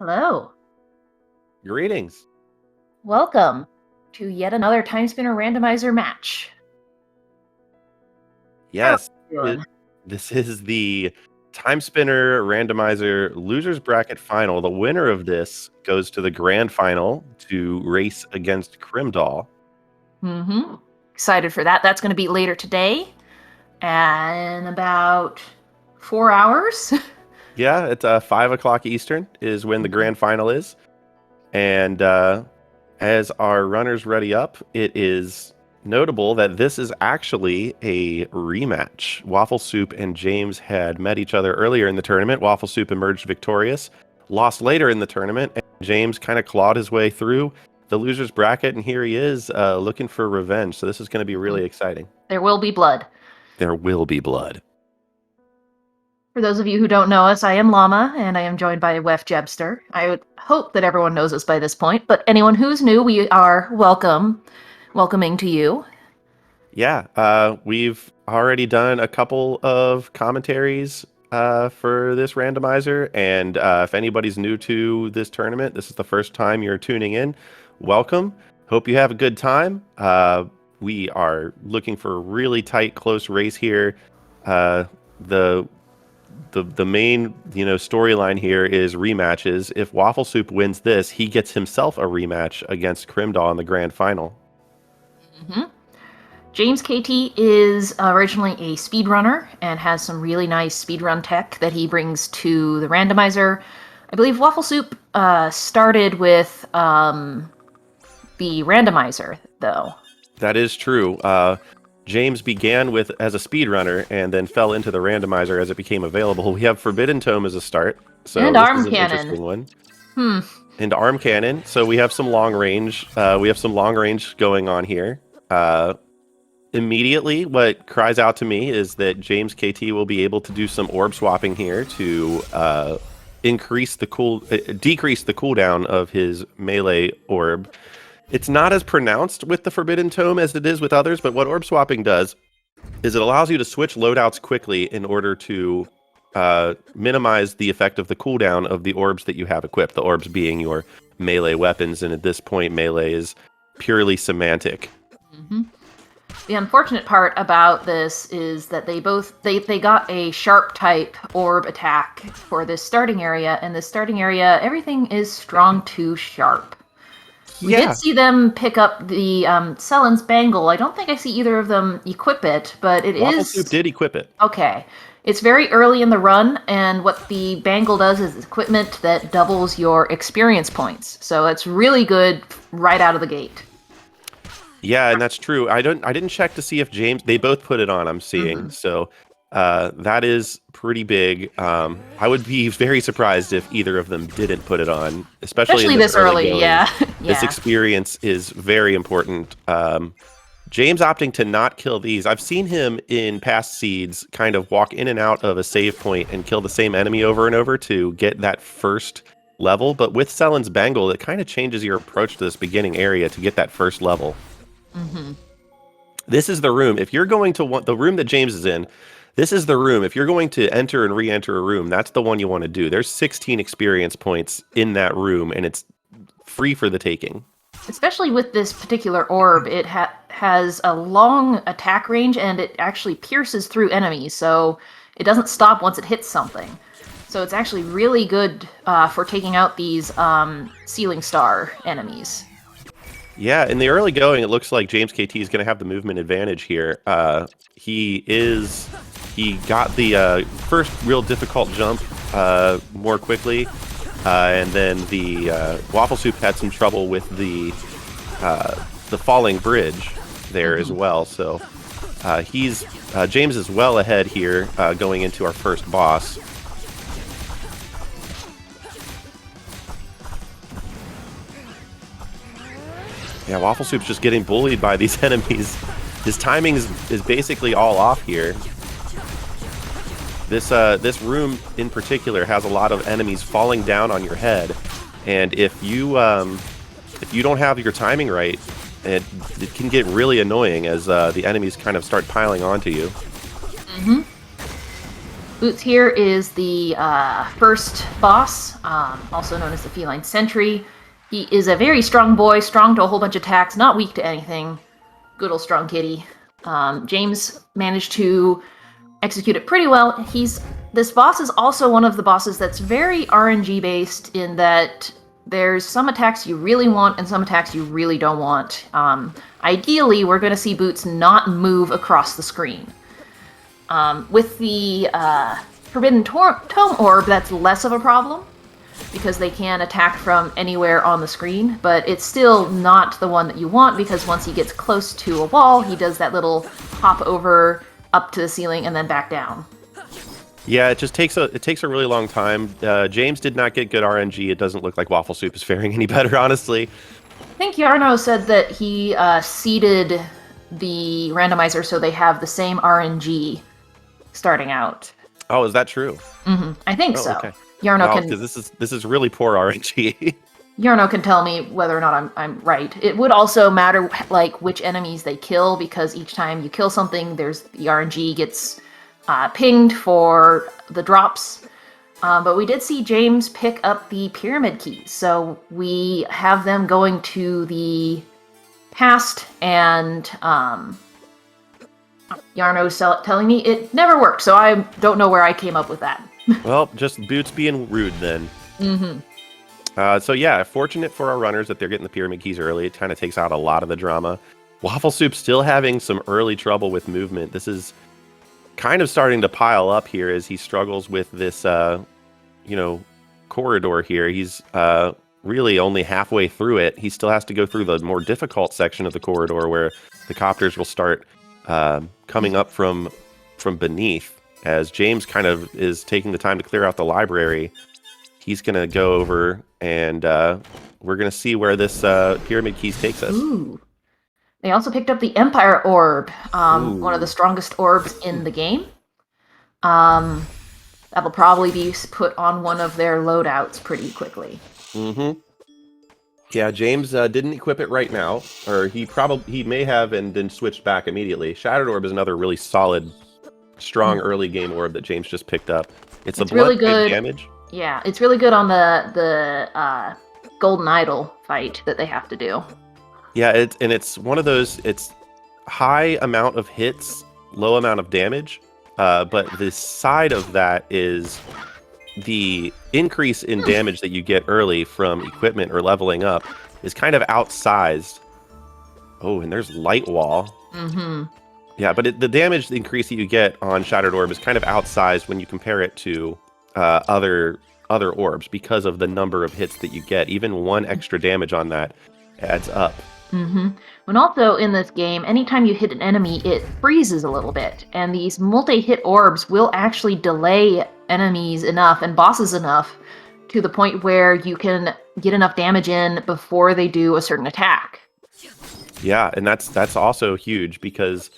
Hello. Greetings. Welcome to yet another Timespinner Randomizer match. Yes, How are you doing? this is the Timespinner Randomizer Losers Bracket Final. The winner of this goes to the grand final to race against Crimdoll. Excited for that. That's going to be later today, in about 4 hours. Yeah, it's 5 o'clock Eastern is when the grand final is. And as our runners ready up, it is notable that this is actually a rematch. Waffle Soup and James had met each other earlier in the tournament. Waffle Soup emerged victorious, lost later in the tournament, and James kind of clawed his way through the loser's bracket, and here he is looking for revenge. So this is going to be really exciting. There will be blood. There will be blood. For those of you who don't know us, I am Llama, and I am joined by Wef Jebster. I would hope that everyone knows us by this point, but anyone who's new, we are welcoming to you. Yeah, we've already done a couple of commentaries for this randomizer, and if anybody's new to this tournament, this is the first time you're tuning in, welcome. Hope you have a good time. We are looking for a really tight, close race here. The main storyline here is rematches. If Waffle Soup wins this, he gets himself a rematch against Crimdoll in the grand final. James KT is originally a speedrunner and has some really nice speedrun tech that he brings to the randomizer. I believe Waffle Soup started with the randomizer, though. That is true. James began as a speedrunner and then fell into the randomizer as it became available. We have Forbidden Tome as a start. So and this arm is an cannon. Interesting one. And arm cannon. So we have some long range. Going on here. Immediately, what cries out to me is that James KT will be able to do some orb swapping here to decrease the cooldown of his melee orb. It's not as pronounced with the Forbidden Tome as it is with others, but what orb swapping does is it allows you to switch loadouts quickly in order to minimize the effect of the cooldown of the orbs that you have equipped, the orbs being your melee weapons, and at this point, melee is purely semantic. The unfortunate part about this is that they got a sharp type orb attack for this starting area, and this starting area, everything is strong to sharp. We did see them pick up the Sellen's Bangle. I don't think I see either of them equip it, but Waffle Soup did equip it. Okay. It's very early in the run, and what the Bangle does is equipment that doubles your experience points. So it's really good right out of the gate. Yeah, and that's true. I didn't check to see if James. They both put it on. I'm seeing. So that is pretty big. I would be very surprised if either of them didn't put it on, especially this early. Going. Yeah. This experience is very important. James opting to not kill these. I've seen him in past seeds kind of walk in and out of a save point and kill the same enemy over and over to get that first level. But with Sellen's Bangle, it kind of changes your approach to this beginning area to get that first level. This is the room. If you're going to the room that James is in, this is the room. If you're going to enter and re-enter a room, that's the one you want to do. There's 16 experience points in that room, and it's free for the taking. Especially with this particular orb, it has a long attack range, and it actually pierces through enemies, so it doesn't stop once it hits something. So it's actually really good for taking out these ceiling star enemies. Yeah, in the early going, it looks like James KT is going to have the movement advantage here. He got the first real difficult jump more quickly, and then the Waffle Soup had some trouble with the falling bridge there as well. So James is well ahead here going into our first boss. Yeah, Waffle Soup's just getting bullied by these enemies. His timing is basically all off here. This room in particular has a lot of enemies falling down on your head, and if you don't have your timing right, it can get really annoying as the enemies kind of start piling onto you. Boots here is the first boss, also known as the Feline Sentry. He is a very strong boy, strong to a whole bunch of attacks, not weak to anything. Good old strong kitty. James managed to execute it pretty well. This boss is also one of the bosses that's very RNG based in that there's some attacks you really want and some attacks you really don't want. Ideally, we're going to see Boots not move across the screen. With the Forbidden Tome Orb, that's less of a problem, because they can attack from anywhere on the screen, but it's still not the one that you want, because once he gets close to a wall, he does that little hop over up to the ceiling and then back down. Yeah, it takes a really long time. James did not get good RNG. It doesn't look like Waffle Soup is faring any better, honestly. I think Yarno said that he seeded the randomizer so they have the same RNG starting out. Oh, is that true? Mm-hmm. I think so. Okay. Yarno wow, can. Because this is really poor RNG. Yarno can tell me whether or not I'm right. It would also matter like which enemies they kill, because each time you kill something, the RNG gets pinged for the drops. But we did see James pick up the pyramid keys, so we have them going to the past, and Yarno's telling me it never worked, so I don't know where I came up with that. Well, just Boots being rude then. Mm-hmm. So yeah, fortunate for our runners that they're getting the pyramid keys early. It kind of takes out a lot of the drama. Waffle Soup still having some early trouble with movement. This is kind of starting to pile up here as he struggles with this, corridor here. He's really only halfway through it. He still has to go through the more difficult section of the corridor where the copters will start coming up from beneath. As James kind of is taking the time to clear out the library, he's going to go over and we're going to see where this pyramid keys takes us. Ooh. They also picked up the Empire Orb, one of the strongest orbs in the game. That'll probably be put on one of their loadouts pretty quickly. Mm-hmm. Yeah, James didn't equip it right now, or he may have and then switched back immediately. Shattered Orb is another really solid, strong early game orb that James just picked up. It's a really blunt good damage. Yeah, it's really good on the Golden Idol fight that they have to do. Yeah, it's one of those. It's high amount of hits, low amount of damage, but the side of that is the increase in damage that you get early from equipment or leveling up is kind of outsized. Oh, and there's Light Wall. Mm-hmm. Yeah, but the damage increase that you get on Shattered Orb is kind of outsized when you compare it to other orbs because of the number of hits that you get. Even one extra damage on that adds up. Mm-hmm. And also in this game, anytime you hit an enemy, it freezes a little bit. And these multi-hit orbs will actually delay enemies enough and bosses enough to the point where you can get enough damage in before they do a certain attack. Yeah, and that's also huge because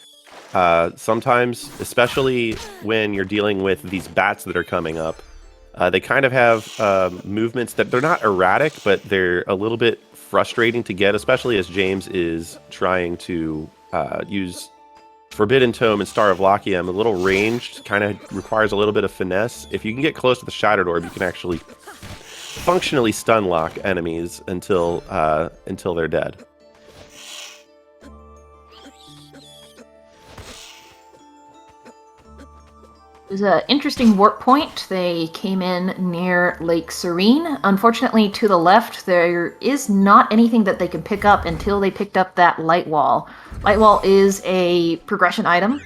sometimes, especially when you're dealing with these bats that are coming up, they kind of have movements that they're not erratic, but they're a little bit frustrating to get, especially as James is trying to use Forbidden Tome and Star of Lachiam. A little ranged, kind of requires a little bit of finesse. If you can get close to the Shattered Orb, you can actually functionally stun lock enemies until they're dead. It was an interesting warp point. They came in near Lake Serene. Unfortunately, to the left, there is not anything that they can pick up until they picked up that Light Wall. Light Wall is a progression item.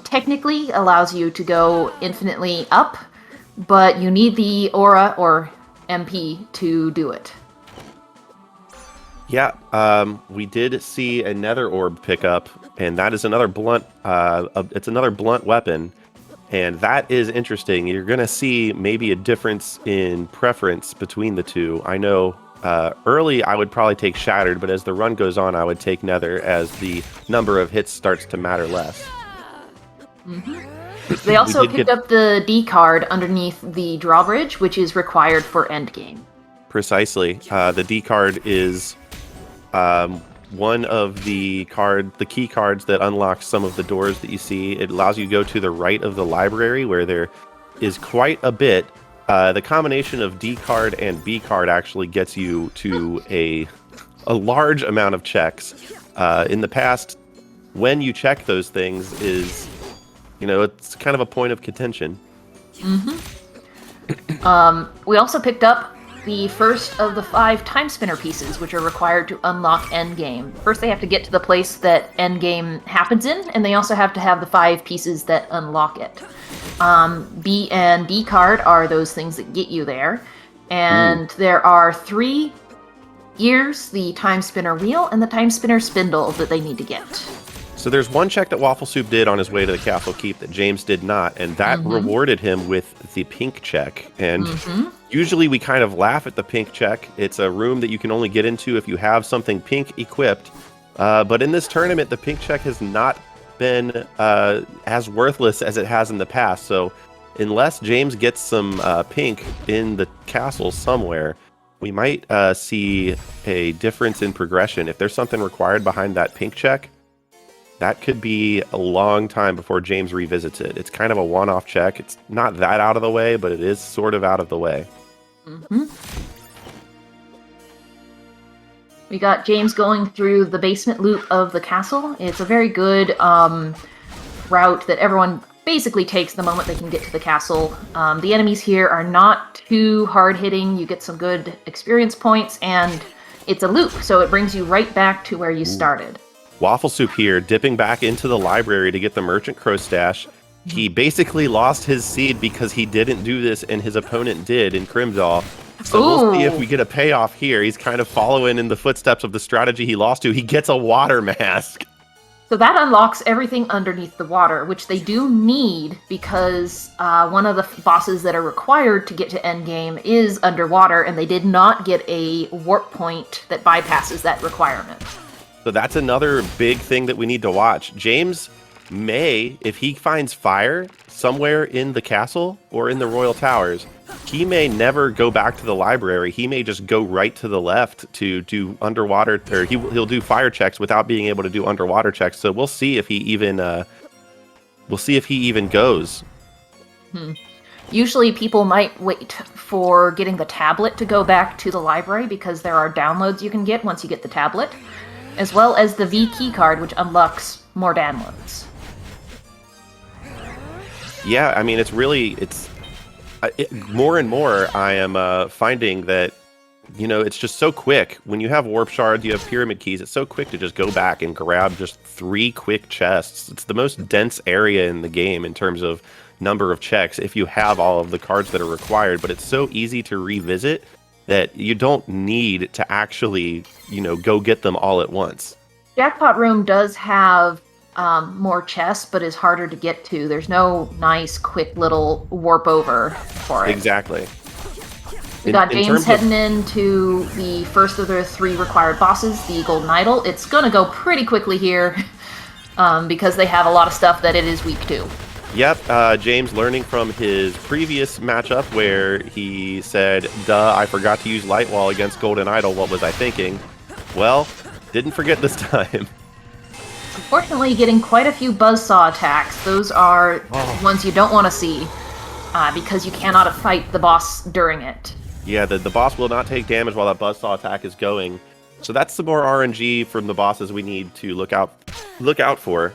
Technically allows you to go infinitely up, but you need the Aura or MP to do it. Yeah, we did see another orb pick up, and that is another blunt. It's another blunt weapon. And that is interesting. You're going to see maybe a difference in preference between the two. I know early I would probably take Shattered, but as the run goes on, I would take Nether as the number of hits starts to matter less. Mm-hmm. They also picked up the D card underneath the drawbridge, which is required for endgame. Precisely. The D card is one of the key cards that unlocks some of the doors that you see. It allows you to go to the right of the library where there is quite a bit. The combination of D card and B card actually gets you to a large amount of checks. In the past, when you check those things is, it's kind of a point of contention. We also picked up the first of the 5 Timespinner pieces, which are required to unlock Endgame. First, they have to get to the place that Endgame happens in, and they also have to have the 5 pieces that unlock it. B and D card are those things that get you there. And there are 3 gears, the Timespinner wheel and the Timespinner spindle that they need to get. So there's one check that wafflesoup did on his way to the castle keep that James did not, and that rewarded him with the pink check. And usually we kind of laugh at the pink check. It's a room that you can only get into if you have something pink equipped. But in this tournament, the pink check has not been as worthless as it has in the past. So unless James gets some pink in the castle somewhere, we might see a difference in progression. If there's something required behind that pink check, that could be a long time before James revisits it. It's kind of a one-off check. It's not that out of the way, but it is sort of out of the way. We got James going through the basement loop of the castle. It's a very good route that everyone basically takes the moment they can get to the castle. The enemies here are not too hard-hitting. You get some good experience points, and it's a loop, so it brings you right back to where you started. wafflesoup here, dipping back into the library to get the merchant crow stash. He basically lost his seed because he didn't do this and his opponent did in Crimdal. So we'll see if we get a payoff here. He's kind of following in the footsteps of the strategy he lost to. He gets a water mask. So that unlocks everything underneath the water, which they do need because one of the bosses that are required to get to endgame is underwater, and they did not get a warp point that bypasses that requirement. So that's another big thing that we need to watch. James may, if he finds fire somewhere in the castle or in the Royal Towers, he may never go back to the library. He may just go right to the left to do underwater, or he'll do fire checks without being able to do underwater checks. So we'll see if he even goes. Usually people might wait for getting the tablet to go back to the library because there are downloads you can get once you get the tablet, as well as the V key card, which unlocks more downloads. Yeah, I mean, it's more and more I am finding that, it's just so quick. When you have warp shards, you have pyramid keys, it's so quick to just go back and grab just 3 quick chests. It's the most dense area in the game in terms of number of checks if you have all of the cards that are required, but it's so easy to revisit that you don't need to actually, go get them all at once. Jackpot Room does have more chests, but is harder to get to. There's no nice, quick little warp over for it. Exactly. We got James heading into the first of the 3 required bosses, the Golden Idol. It's going to go pretty quickly here because they have a lot of stuff that it is weak to. Yep, James learning from his previous matchup where he said, duh, I forgot to use Light Wall against Golden Idol. What was I thinking? Well, didn't forget this time. Unfortunately, getting quite a few buzzsaw attacks. Those are ones you don't want to see because you cannot fight the boss during it. Yeah, the boss will not take damage while that buzzsaw attack is going. So that's some more RNG from the bosses we need to look out for.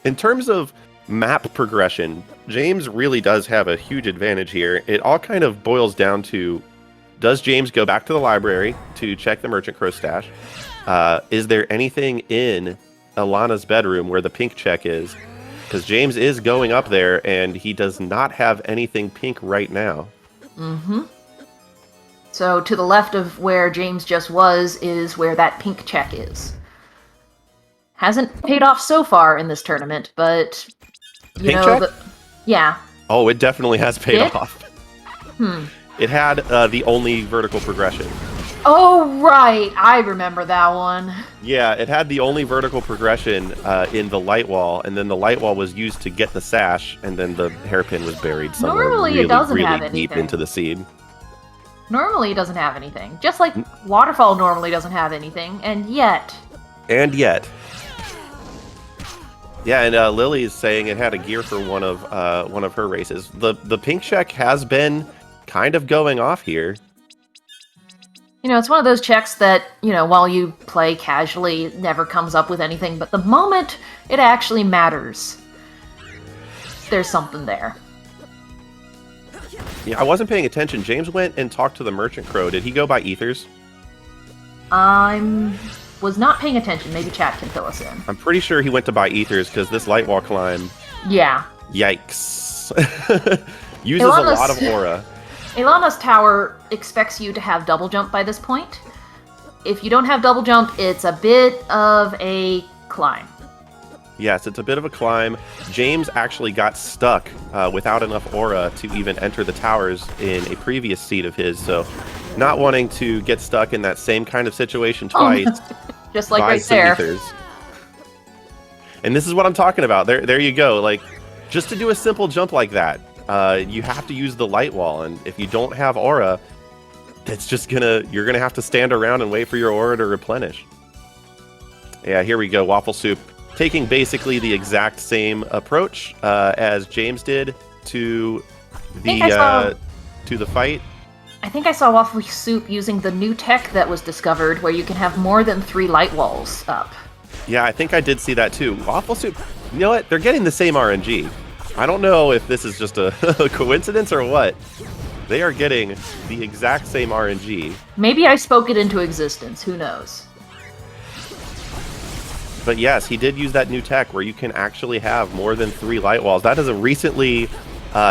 In terms of map progression, James really does have a huge advantage here. It all kind of boils down to, does James go back to the library to check the Merchant Crow stash? Is there anything in Alana's bedroom where the pink check is? Because James is going up there and he does not have anything pink right now. So to the left of where James just was is where that pink check is. Hasn't paid off so far in this tournament, but Pink check? Yeah. Oh, it definitely has paid off. It had the only vertical progression. Oh, right. I remember that one. Yeah, it had the only vertical progression in the light wall, and then the light wall was used to get the sash, and then the hairpin was buried somewhere Normally really deep into the seed. Normally it doesn't have anything. Just like Waterfall normally doesn't have anything, and yet And yet. Yeah, and Lily is saying it had a gear for one of her races. The pink check has been kind of going off here. You know, it's one of those checks that, you know, while you play casually, never comes up with anything, but the moment it actually matters, there's something there. Yeah, I wasn't paying attention. James went and talked to the Merchant Crow. Did he go by Ethers? Was not paying attention. Maybe chat can fill us in. I'm pretty sure he went to buy Ethers because this light wall climb... Yeah. Yikes. Uses a lot of aura. Ilana's tower expects you to have double jump by this point. If you don't have double jump, it's a bit of a climb. Yes, it's a bit of a climb. James actually got stuck without enough aura to even enter the towers in a previous seed of his, so not wanting to get stuck in that same kind of situation twice. Just like right there. Ethers. And this is what I'm talking about. There you go. Like, just to do a simple jump like that, you have to use the light wall, and if you don't have aura, it's just you're gonna have to stand around and wait for your aura to replenish. Yeah, here we go. Waffle Soup taking basically the exact same approach as James did to the fight. I think I saw Waffle Soup using the new tech that was discovered, where you can have more than 3 light walls up. Yeah, I think I did see that too. Waffle Soup, you know what? They're getting the same RNG. I don't know if this is just a coincidence or what. They are getting the exact same RNG. Maybe I spoke it into existence. Who knows? But yes, he did use that new tech where you can actually have more than 3 light walls. That is a recently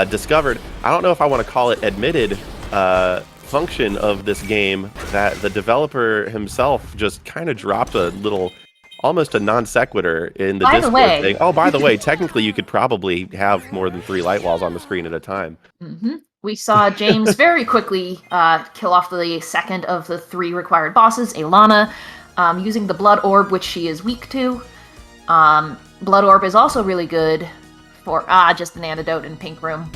discovered, I don't know if I want to call it admitted, function of this game that the developer himself just kind of dropped a little, almost a non sequitur in the Discord thing. Oh, by the way, technically you could probably have more than 3 light walls on the screen at a time. Mm-hmm. We saw James very quickly kill off the second of the 3 required bosses, Ilana, using the Blood Orb, which she is weak to. Blood Orb is also really good for just an antidote in Pink Room.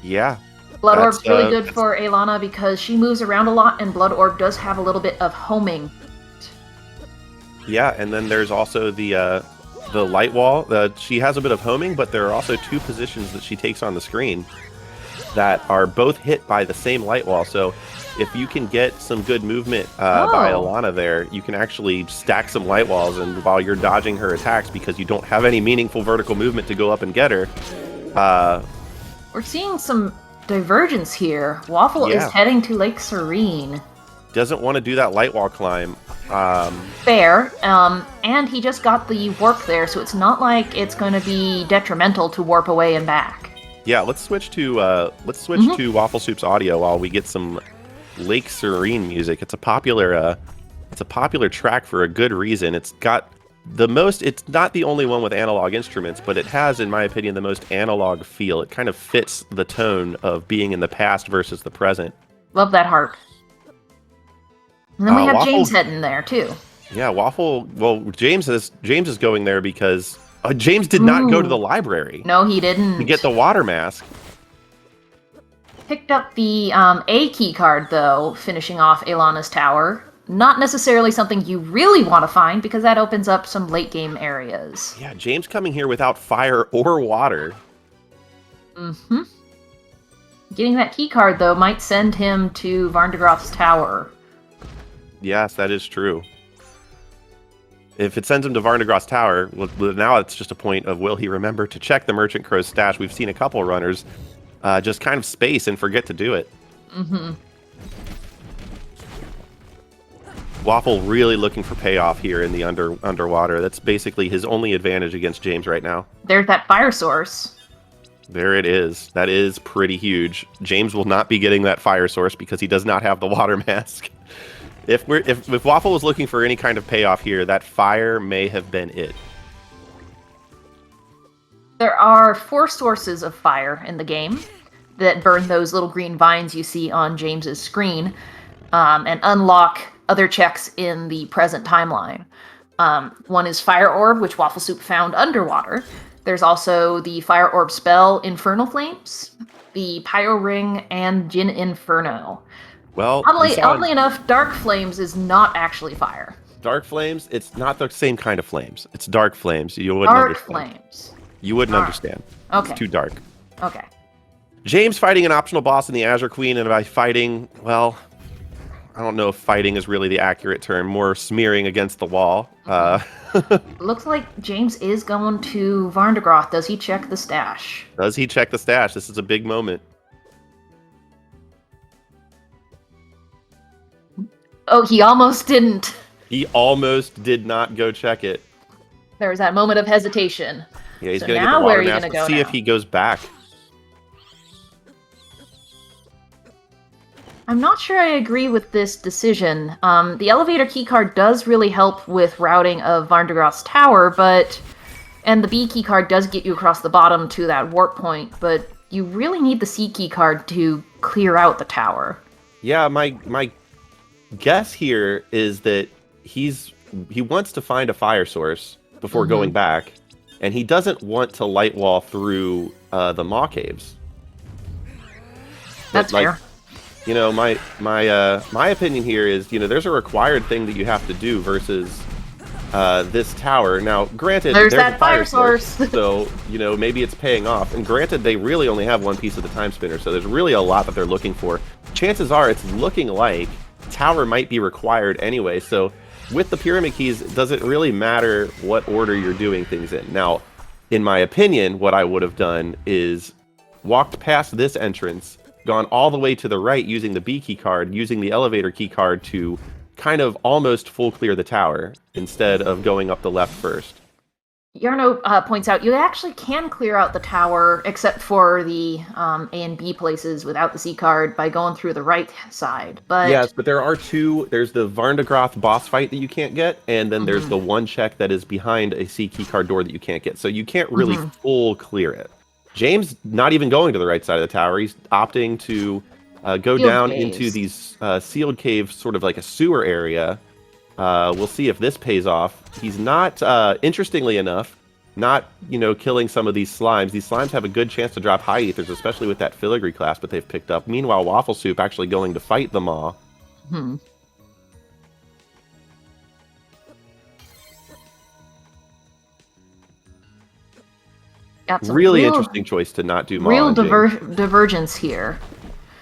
Yeah. Blood Orb's really good for Ilana because she moves around a lot, and Blood Orb does have a little bit of homing. Yeah, and then there's also the light wall. She has a bit of homing, but there are also 2 positions that she takes on the screen that are both hit by the same light wall. So if you can get some good movement by Ilana there, you can actually stack some light walls, and while you're dodging her attacks because you don't have any meaningful vertical movement to go up and get her. We're seeing some divergence here. Waffle is heading to Lake Serene. Doesn't want to do that light wall climb. Fair. And he just got the warp there, so it's not like it's going to be detrimental to warp away and back. Yeah, let's switch to Waffle Soup's audio while we get some Lake Serene music. It's a popular track for a good reason. It's got it's not the only one with analog instruments, but it has, in my opinion, the most analog feel. It kind of fits the tone of being in the past versus the present. Love that harp. And then we have James heading there too. Yeah, Waffle. Well, James is going there because James did not go to the library. No, he didn't. To get the water mask. Picked up the A key card though, finishing off Ilana's tower. Not necessarily something you really want to find because that opens up some late game areas. Yeah, James coming here without fire or water. Mm-hmm. Getting that key card though might send him to Varndegroth's tower. Yes, that is true. If it sends him to Varndegroth's tower, well, now it's just a point of will he remember to check the Merchant Crow's stash. We've seen a couple runners just kind of space and forget to do it. Mm-hmm. Waffle really looking for payoff here in the underwater. That's basically his only advantage against James right now. There's that fire source. There it is. That is pretty huge. James will not be getting that fire source because he does not have the water mask. If Waffle was looking for any kind of payoff here, that fire may have been it. There are 4 sources of fire in the game that burn those little green vines you see on James's screen, and unlock other checks in the present timeline. One is Fire Orb, which Waffle Soup found underwater. There's also the Fire Orb spell, Infernal Flames, the Pyro Ring, and Jin Inferno. Well, oddly enough, Dark Flames is not actually fire. Dark flames. It's not the same kind of flames. It's dark flames. You wouldn't Dark understand. flames. You wouldn't understand. Okay. It's too dark. Okay. James fighting an optional boss in the Azure Queen, and by fighting, well, I don't know if fighting is really the accurate term. More smearing against the wall. Looks like James is going to Varndegroth. Does he check the stash? Does he check the stash? This is a big moment. Oh, he almost didn't. He almost did not go check it. There was that moment of hesitation. Yeah, he's So going to get now the where water are you mask. gonna go Let's see now? if he goes back. I'm not sure I agree with this decision. The elevator keycard does really help with routing of Varndegroth's tower, and the B keycard does get you across the bottom to that warp point, but you really need the C keycard to clear out the tower. Yeah, my guess here is that he wants to find a fire source before going back, and he doesn't want to light wall through the maw caves. That's fair. You know, my opinion here is, you know, there's a required thing that you have to do versus this tower. Now, granted, there's a that fire source. So, you know, maybe it's paying off. And granted, they really only have one piece of the time spinner, so there's really a lot that they're looking for. Chances are it's looking like tower might be required anyway. So with the pyramid keys, does it really matter what order you're doing things in? Now, in my opinion, what I would have done is walked past this entrance, gone all the way to the right using the B key card, using the elevator key card to kind of almost full clear the tower instead of going up the left first. Yarno points out you actually can clear out the tower except for the A and B places without the C card by going through the right side. But yes, but there are two. There's the Varndegroth boss fight that you can't get, and then there's the one check that is behind a C key card door that you can't get. So you can't really full clear it. James not even going to the right side of the tower. He's opting to go down into these sealed caves, sort of like a sewer area. We'll see if this pays off. He's not, interestingly enough, not, you know, killing some of these slimes. These slimes have a good chance to drop high ethers, especially with that filigree clasp that they've picked up. Meanwhile, Waffle Soup actually going to fight the maw. Really interesting choice to not do maw. Real divergence here.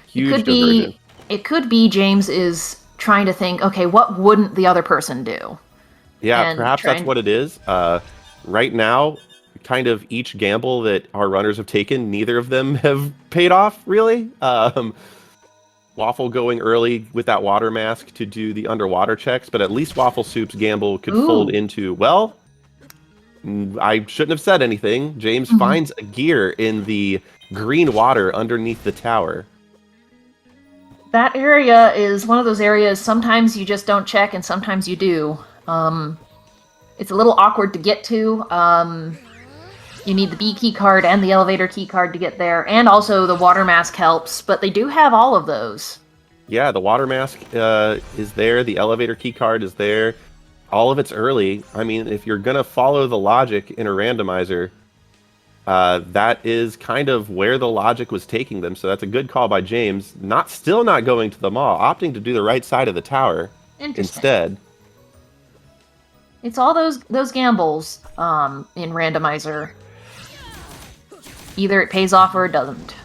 Huge divergence. It could be James is trying to think, okay, what wouldn't the other person do? Yeah, and perhaps that's what it is. Right now, kind of each gamble that our runners have taken, neither of them have paid off, really. Waffle going early with that water mask to do the underwater checks, but at least Waffle Soup's gamble could fold into, well, I shouldn't have said anything. James finds a gear in the green water underneath the tower. That area is one of those areas sometimes you just don't check and sometimes you do. It's a little awkward to get to. You need the B key card and the elevator key card to get there, and also the water mask helps, but they do have all of those. Yeah, the water mask is there, the elevator key card is there. All of it's early. I mean, if you're going to follow the logic in a randomizer, that is kind of where the logic was taking them. So that's a good call by James. Still not going to the maw, opting to do the right side of the tower instead. It's all those gambles in randomizer. Either it pays off or it doesn't.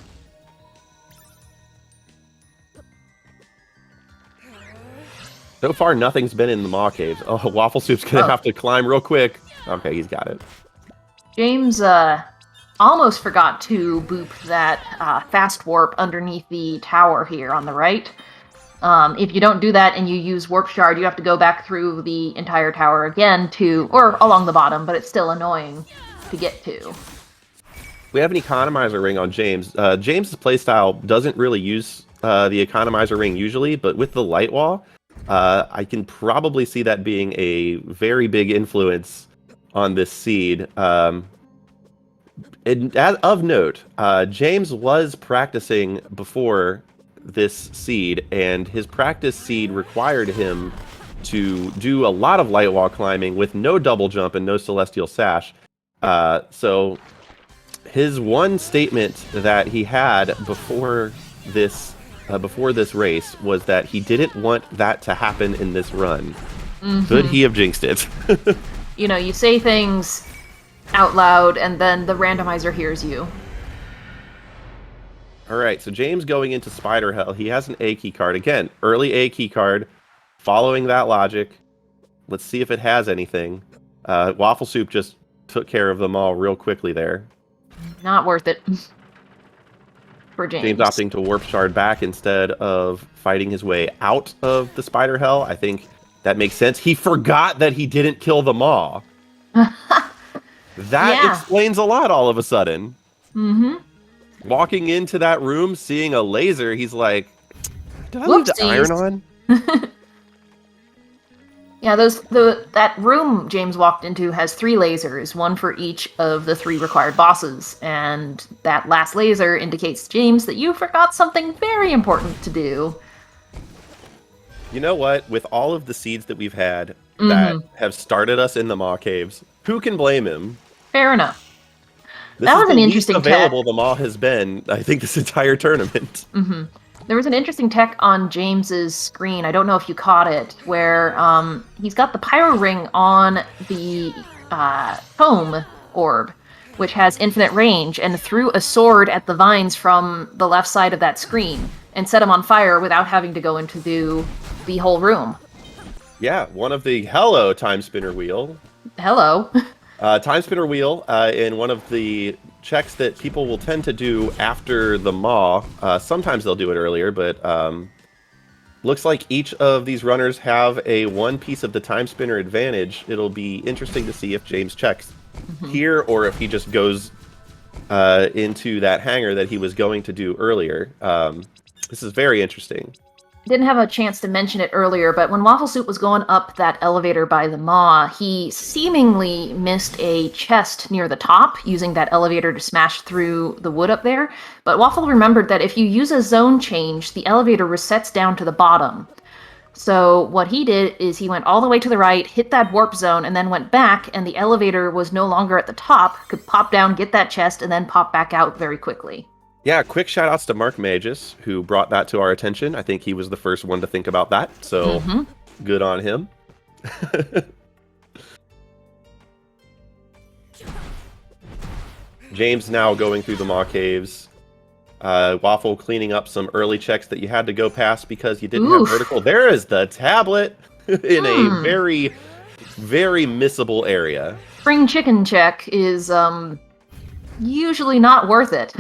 So far, nothing's been in the maw caves. Oh, Waffle Soup's going to have to climb real quick. Okay, he's got it. James almost forgot to boop that fast warp underneath the tower here on the right. If you don't do that and you use Warp Shard, you have to go back through the entire tower again or along the bottom, but it's still annoying to get to. We have an Economizer ring on James. James's playstyle doesn't really use the Economizer ring usually, but with the Light Wall, I can probably see that being a very big influence on this seed. Of note, James was practicing before this seed, and his practice seed required him to do a lot of light wall climbing with no double jump and no celestial sash. So his one statement that he had before this race was that he didn't want that to happen in this run. Could he have jinxed it? You know, you say things out loud, and then the randomizer hears you. All right, so James going into Spider Hell. He has an A key card. Again, early A key card. Following that logic. Let's see if it has anything. Waffle Soup just took care of them all real quickly there. Not worth it. For James. James opting to Warp Shard back instead of fighting his way out of the Spider Hell. I think that makes sense. He forgot that he didn't kill the Maw. That explains a lot all of a sudden. Walking into that room, seeing a laser, he's like, did I leave the iron on? Yeah, that room James walked into has 3 lasers, one for each of the 3 required bosses, and that last laser indicates to James that you forgot something very important to do. You know what? With all of the seeds that we've had that have started us in the Maw Caves, who can blame him? Fair enough. That was an interesting available the Maw has been, I think, this entire tournament. There was an interesting tech on James's screen. I don't know if you caught it, where he's got the pyro ring on the foam orb, which has infinite range, and threw a sword at the vines from the left side of that screen and set them on fire without having to go into the whole room. Yeah, one of the hello Timespinner wheel. Hello. Timespinner wheel in one of the checks that people will tend to do after the Maw. Sometimes they'll do it earlier, but looks like each of these runners have a 1 piece of the Timespinner advantage. It'll be interesting to see if James checks here or if he just goes into that hangar that he was going to do earlier. This is very interesting. Didn't have a chance to mention it earlier, but when Waffle Soup was going up that elevator by the Maw, he seemingly missed a chest near the top, using that elevator to smash through the wood up there. But Waffle remembered that if you use a zone change, the elevator resets down to the bottom. So what he did is he went all the way to the right, hit that warp zone, and then went back, and the elevator was no longer at the top, could pop down, get that chest, and then pop back out very quickly. Yeah, quick shout-outs to Mark Magus, who brought that to our attention. I think he was the first one to think about that, so good on him. James now going through the Maw Caves. Waffle cleaning up some early checks that you had to go past because you didn't have vertical. There is the tablet in a very, very missable area. Spring chicken check is usually not worth it.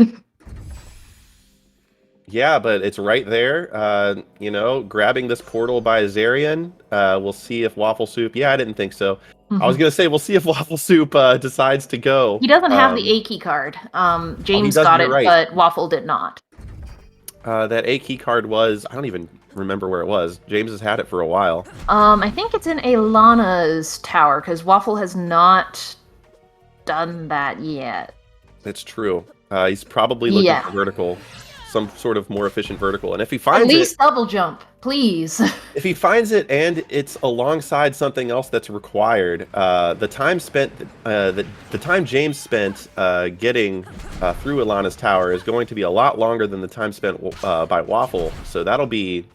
Yeah, but it's right there. You know, grabbing this portal by Azarian. We'll see if Waffle Soup... Yeah, I didn't think so. I was going to say, we'll see if Waffle Soup decides to go. He doesn't have the A key card. James got it, but Waffle did not. That A key card was... I don't even remember where it was. James has had it for a while. I think it's in Alana's tower, because Waffle has not done that yet. It's true. He's probably looking for vertical. Some sort of more efficient vertical, and if he finds at least double jump, please. If he finds it and it's alongside something else that's required, the time spent, the time James spent getting through Alana's tower is going to be a lot longer than the time spent by Waffle. So that'll be,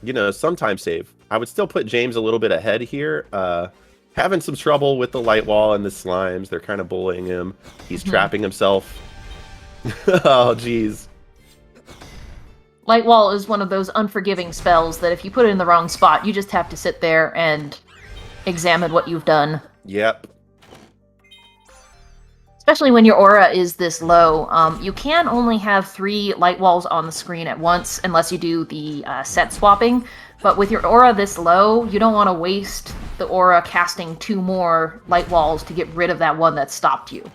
you know, some time save. I would still put James a little bit ahead here. Having some trouble with the light wall and the slimes. They're kind of bullying him. He's trapping himself. Oh, jeez. Light Wall is one of those unforgiving spells that if you put it in the wrong spot, you just have to sit there and examine what you've done. Yep. Especially when your aura is this low. You can only have 3 light walls on the screen at once, unless you do the set swapping. But with your aura this low, you don't want to waste the aura casting 2 more light walls to get rid of that one that stopped you.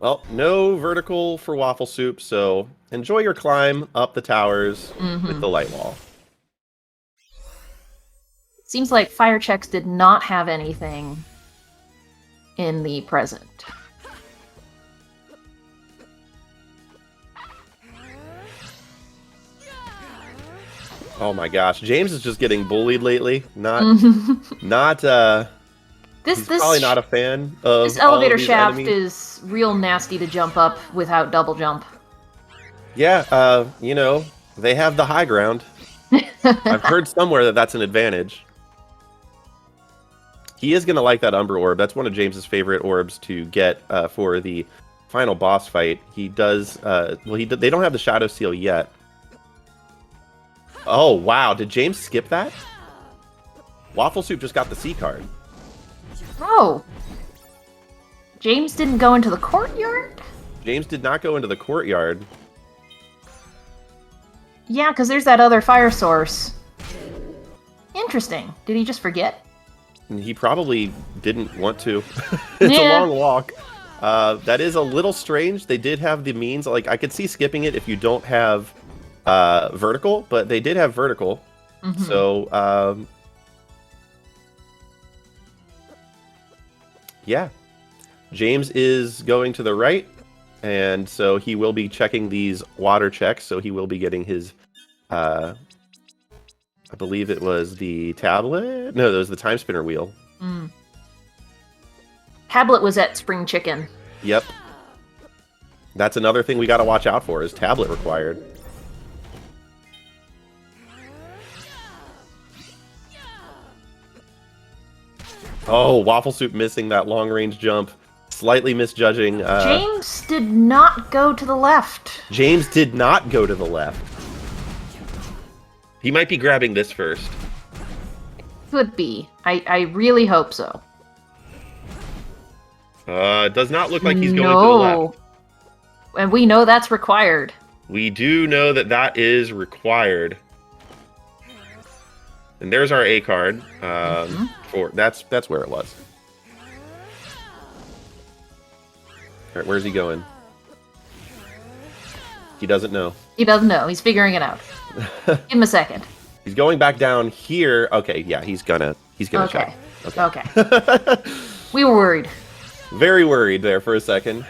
Well, no vertical for Waffle Soup, so enjoy your climb up the towers with the light wall. Seems like fire checks did not have anything in the present. Oh my gosh, James is just getting bullied lately. He's probably not a fan of this elevator shaft enemies. Is real nasty to jump up without double jump. Yeah, you know, they have the high ground. I've heard somewhere that that's an advantage. He is going to like that Umbra Orb. That's one of James's favorite orbs to get for the final boss fight. He does... they don't have the Shadow Seal yet. Oh, wow. Did James skip that? Waffle Soup just got the C card. Oh. James didn't go into the courtyard? James did not go into the courtyard. Yeah, because there's that other fire source. Interesting. Did he just forget? He probably didn't want to. It's a long walk. That is a little strange. They did have the means. Like, I could see skipping it if you don't have vertical, but they did have vertical. Mm-hmm. So, yeah. James is going to the right, and so he will be checking these water checks, so he will be getting his... I believe it was the tablet? No, it was the Timespinner wheel. Mm. Tablet was at Spring Chicken. Yep. That's another thing we got to watch out for, is tablet required. Oh, Waffle Soup missing that long-range jump. Slightly misjudging. James did not go to the left. James did not go to the left. He might be grabbing this first. Could be. I really hope so. It does not look like he's going to the left. And we know that's required. We do know that that is required. And there's our A card. That's where it was. All right, where's he going? He doesn't know. He doesn't know. He's figuring it out. Give him a second. He's going back down here. Okay, yeah, he's gonna check. Okay. We were worried. Very worried there for a second.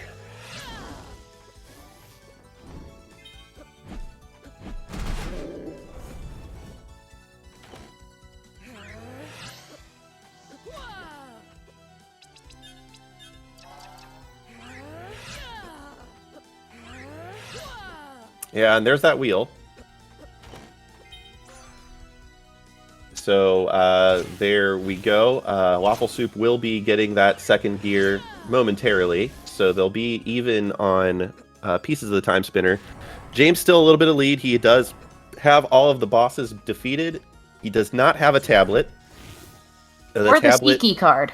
Yeah, and there's that wheel. So there we go. Waffle Soup will be getting that second gear momentarily. So they'll be even on pieces of the time spinner. James still a little bit of lead. He does have all of the bosses defeated. He does not have a tablet. Or the C key card.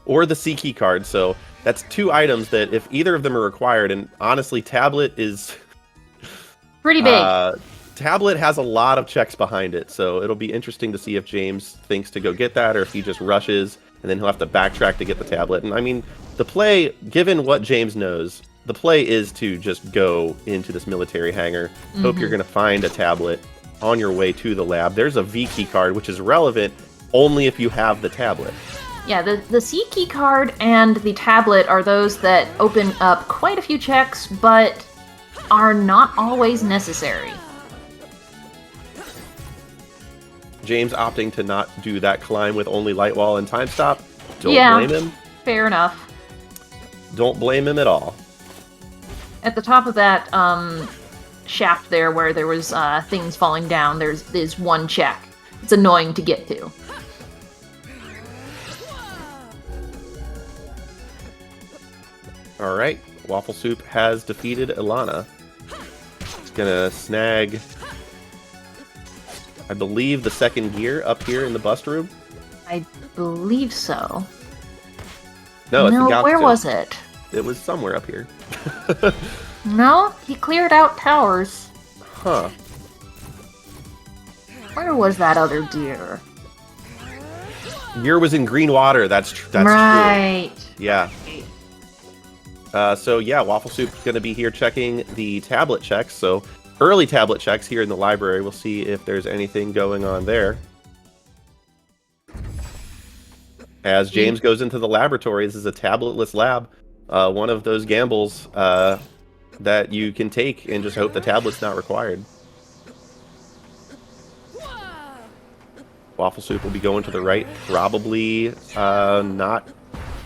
Or the C key card. So that's two items that if either of them are required, and honestly, tablet is... pretty big. Tablet has a lot of checks behind it, so it'll be interesting to see if James thinks to go get that or if he just rushes and then he'll have to backtrack to get the tablet. And I mean, the play, given what James knows, the play is to just go into this military hangar. Hope you're going to find a tablet on your way to the lab. There's a V key card, which is relevant only if you have the tablet. Yeah, the C key card and the tablet are those that open up quite a few checks, but are not always necessary. James opting to not do that climb with only light wall and time stop. Don't blame him. Fair enough. Don't blame him at all. At the top of that shaft there where there was things falling down, there's one check. It's annoying to get to. Alright, Waffle Soup has defeated Ilana. He's gonna snag, I believe, the second gear up here in the bust room. I believe so. No, it's the Gauss where too. was it? It was somewhere up here. No, he cleared out towers. Huh. Where was that other gear? Gear was in green water. That's right. True. Yeah. So yeah, Waffle Soup's gonna be here checking the tablet checks. So early tablet checks here in the library. We'll see if there's anything going on there. As James goes into the laboratory, this is a tabletless lab. One of those gambles that you can take and just hope the tablet's not required. Waffle Soup will be going to the right. Probably not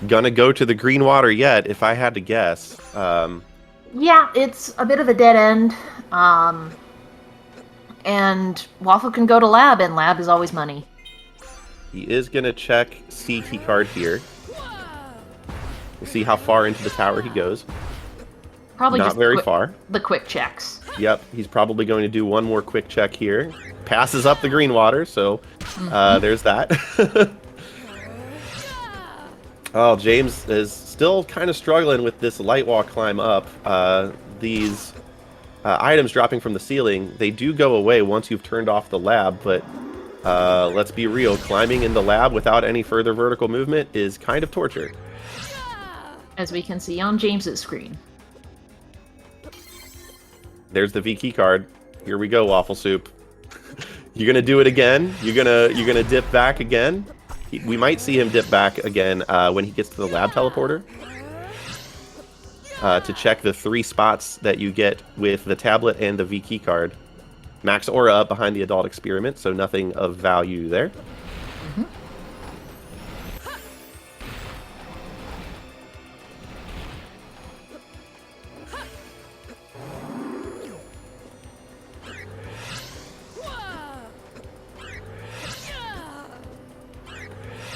gonna go to the green water yet, if I had to guess. Yeah, it's a bit of a dead end. And Waffle can go to lab, and lab is always money. He is going to check C key card here. We'll see how far into the tower he goes. Probably not just very far. The quick checks. Yep, he's probably going to do one more quick check here. Passes up the green water, so there's that. Oh, James is still kind of struggling with this light wall climb up. These items dropping from the ceiling, they do go away once you've turned off the lab, but let's be real, climbing in the lab without any further vertical movement is kind of torture. As we can see on James's screen. There's the V key card. Here we go, Waffle Soup. You're gonna do it again. You're gonna dip back again. We might see him dip back again when he gets to the lab teleporter to check the 3 spots that you get with the tablet and the V key card. Max aura up behind the adult experiment, so nothing of value there.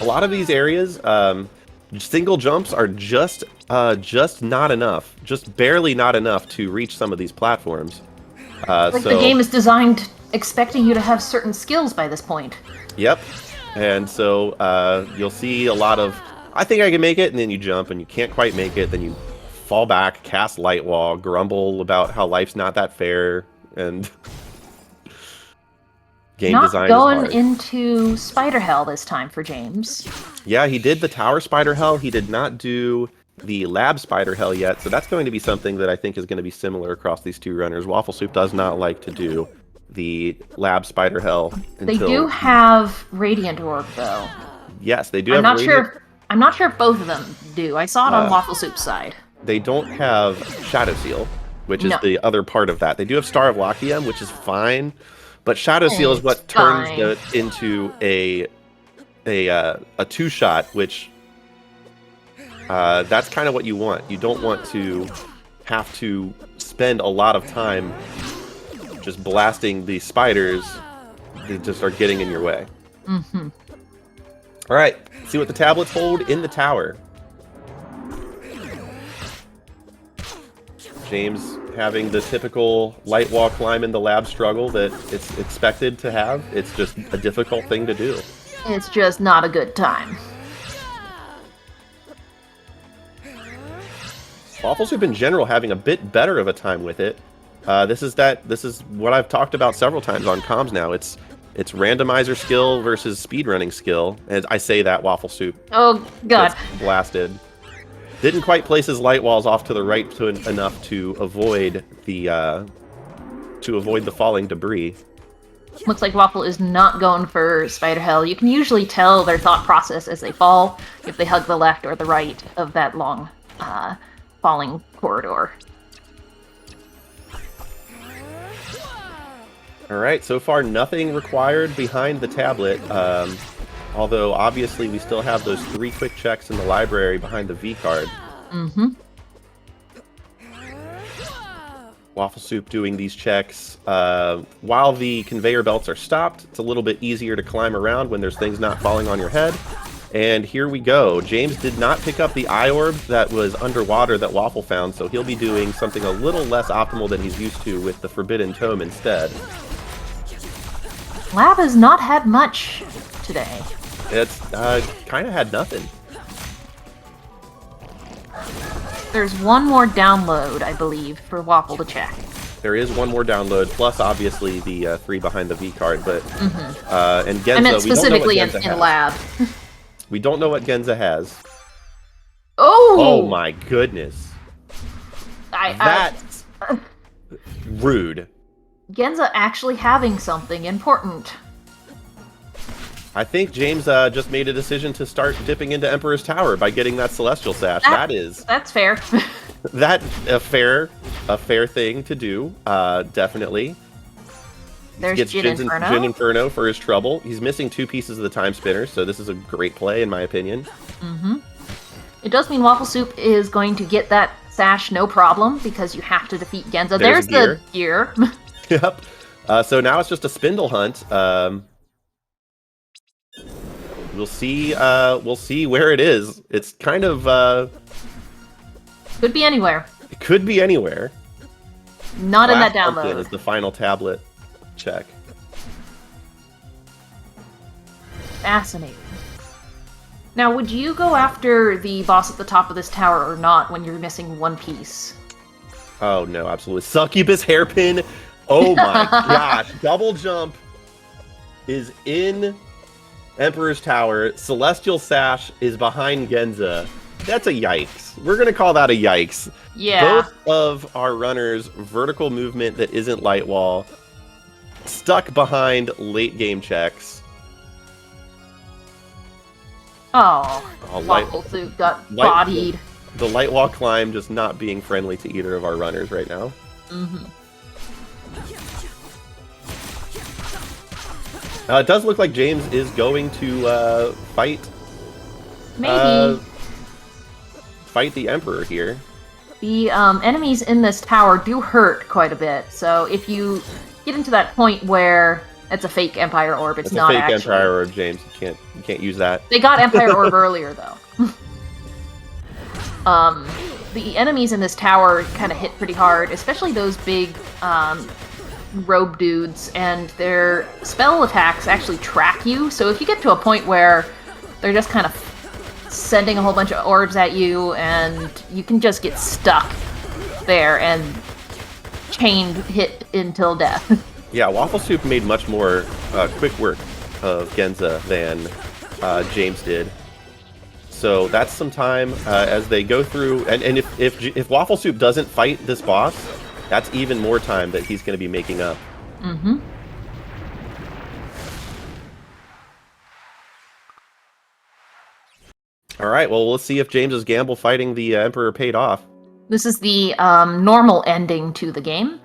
A lot of these areas, single jumps are just not enough, just barely not enough to reach some of these platforms. The game is designed expecting you to have certain skills by this point. Yep, and so you'll see a lot of, I think I can make it, and then you jump and you can't quite make it, then you fall back, cast light wall, grumble about how life's not that fair, and game design is hard. Not going into Spider Hell this time for James. Yeah, he did the Tower Spider Hell. He did not do the Lab Spider Hell yet, so that's going to be something that I think is going to be similar across these 2 runners. Waffle Soup does not like to do the Lab Spider Hell until... They do have Radiant Orb, though. Yes, they do have Radiant. I'm not sure if both of them do. I saw it on Waffle Soup's side. They don't have Shadow Seal, which is the other part of that. They do have Star of Lachiam, which is fine, but Shadow Seal is what turns it into a 2-shot, which that's kind of what you want. You don't want to have to spend a lot of time just blasting these spiders that just are getting in your way. Mm-hmm. All right, see what the tablets hold in the tower. James having the typical light wall climb in the lab struggle that it's expected to have. It's just a difficult thing to do. It's just not a good time. Waffle Soup in general having a bit better of a time with it. This is what I've talked about several times on comms now. It's randomizer skill versus speedrunning skill. And I say that Waffle Soup. Oh god. Blasted. Didn't quite place his light walls off to the right enough to avoid the falling debris. Looks like Waffle is not going for Spider Hell. You can usually tell their thought process as they fall, if they hug the left or the right of that long falling corridor. Alright, so far nothing required behind the tablet, although obviously we still have those 3 quick checks in the library behind the V card. Mm-hmm. Waffle Soup doing these checks. While the conveyor belts are stopped, it's a little bit easier to climb around when there's things not falling on your head. And here we go. James did not pick up the eye orb that was underwater that Waffle found, so he'll be doing something a little less optimal than he's used to with the Forbidden Tome instead. Lab has not had much today. It's kind of had nothing. There's one more download, I believe, for Waffle to check. There is one more download, plus obviously the 3 behind the V card, but and Genza, I meant specifically we don't know what Genza in lab. We don't know what Genza has. Oh! Oh my goodness. That's rude. Genza actually having something important. I think James just made a decision to start dipping into Emperor's Tower by getting that Celestial Sash. That's fair. That's a fair thing to do. Definitely. There's Gets Jin Inferno. Jin Inferno for his trouble. He's missing 2 pieces of the Time Spinner, so this is a great play in my opinion. Mm-hmm. It does mean Waffle Soup is going to get that sash no problem because you have to defeat Genza. There's the gear. Yep. So now it's just a spindle hunt. We'll see where it is. It's kind of Could be anywhere. it could be anywhere. Not in that Last pumpkin download. is the final tablet check. Fascinating. Now, would you go after the boss at the top of this tower or not when you're missing one piece? Oh no, absolutely. Succubus hairpin. Oh my gosh. Double jump is in Emperor's Tower. Celestial Sash is behind Genza. That's a yikes. We're going to call that a yikes. Yeah. Both of our runners, vertical movement that isn't light wall, stuck behind late game checks. Oh, light wafflesoup got bodied. The light wall climb just not being friendly to either of our runners right now. Mm-hmm. It does look like James is going to fight. Maybe. Fight the Emperor here. The enemies in this tower do hurt quite a bit, so if you get into that point where it's a fake Empire Orb, it's not a fake actually. Empire Orb, James. You can't use that. They got Empire Orb earlier, though. The enemies in this tower kind of hit pretty hard, especially those big robe dudes, and their spell attacks actually track you, so if you get to a point where they're just kind of sending a whole bunch of orbs at you, and you can just get stuck there and chained hit until death. Yeah, Waffle Soup made much more quick work of Genza than James did. So that's some time as they go through, and if Waffle Soup doesn't fight this boss, that's even more time that he's going to be making up. Mm-hmm. All right, well, we'll see if James's gamble fighting the Emperor paid off. This is the normal ending to the game.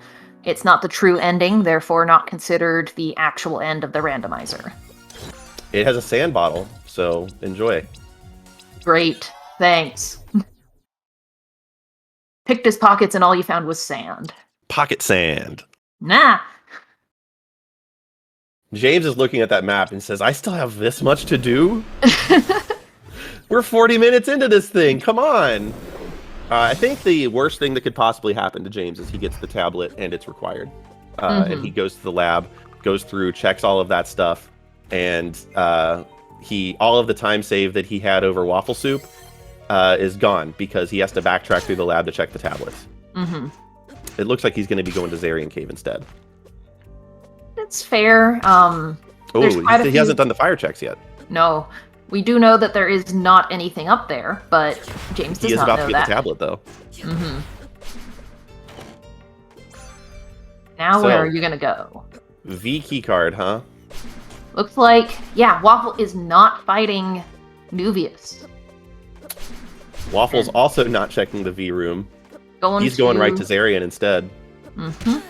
It's not the true ending, therefore not considered the actual end of the randomizer. It has a sand bottle, so enjoy. Great, thanks. Picked his pockets and all you found was sand. Pocket sand. Nah. James is looking at that map and says, I still have this much to do? We're 40 minutes into this thing, come on! I think the worst thing that could possibly happen to James is he gets the tablet and it's required. And he goes to the lab, goes through, checks all of that stuff, and all of the time save that he had over Waffle Soup is gone because he has to backtrack through the lab to check the tablets. Mm-hmm. It looks like he's going to be going to Zarian Cave instead. It's fair. He hasn't done the fire checks yet. No. We do know that there is not anything up there, but James does not know that. He is about to get the tablet, though. Mm-hmm. Now where are you going to go? V keycard, huh? Looks like, yeah, Waffle is not fighting Nuvius. Waffle's also not checking the V room. He's going right to Zarian instead. Mm-hmm.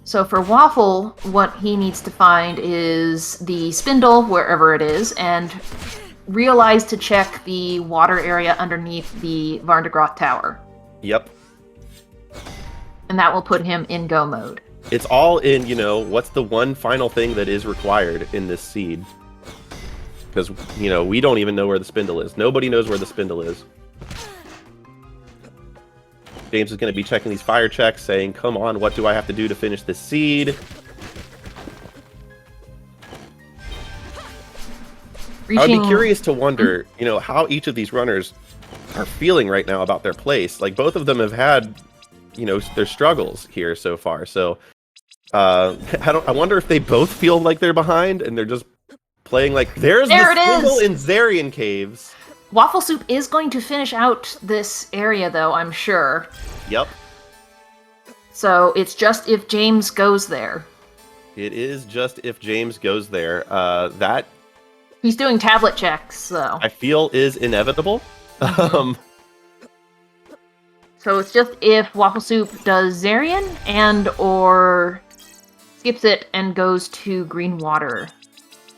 So for Waffle, what he needs to find is the spindle, wherever it is, and realize to check the water area underneath the Varndegroth Tower. Yep. And that will put him in go mode. It's all in, what's the one final thing that is required in this seed? Because, we don't even know where the spindle is. Nobody knows where the spindle is. James is going to be checking these fire checks, saying, come on, what do I have to do to finish this seed? I would be curious to wonder, how each of these runners are feeling right now about their place. Like, both of them have had, their struggles here so far. So, I wonder if they both feel like they're behind, and they're just playing like, there's the spindle in Zarian Caves. Waffle Soup is going to finish out this area, though, I'm sure. Yep. So it's just if James goes there. It is just if James goes there. That he's doing tablet checks, though. I feel is inevitable. So it's just if Waffle Soup does Zarian and or skips it and goes to Green Water.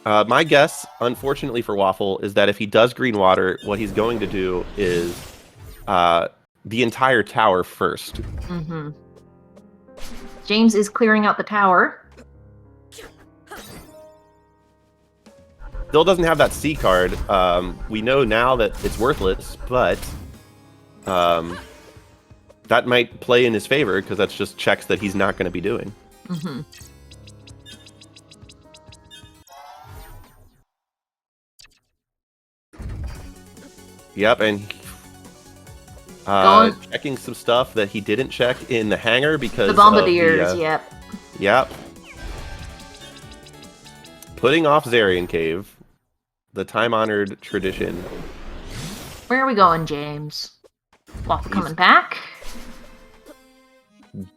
My guess, unfortunately for Waffle, is that if he does Green Water, what he's going to do is the entire tower first. Mm-hmm. James is clearing out the tower. Still doesn't have that C card. We know now that it's worthless, but that might play in his favor because that's just checks that he's not going to be doing. Mm-hmm. Yep, and checking some stuff that he didn't check in the hangar because the bombardiers. Yep. Yep. Putting off Zarian Cave, the time-honored tradition. Where are we going, James? Waffle coming back?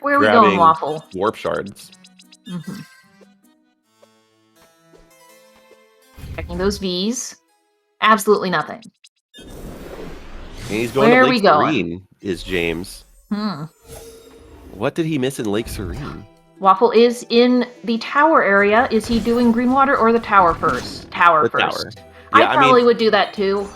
Where are we going, Waffle? Warp shards. Mm-hmm. Checking those Vs. Absolutely nothing. And he's going to Lake Serene, is James. What did he miss in Lake Serene? Waffle is in the tower area. Is he doing green water or the tower first? Tower first. Yeah, I probably would do that too.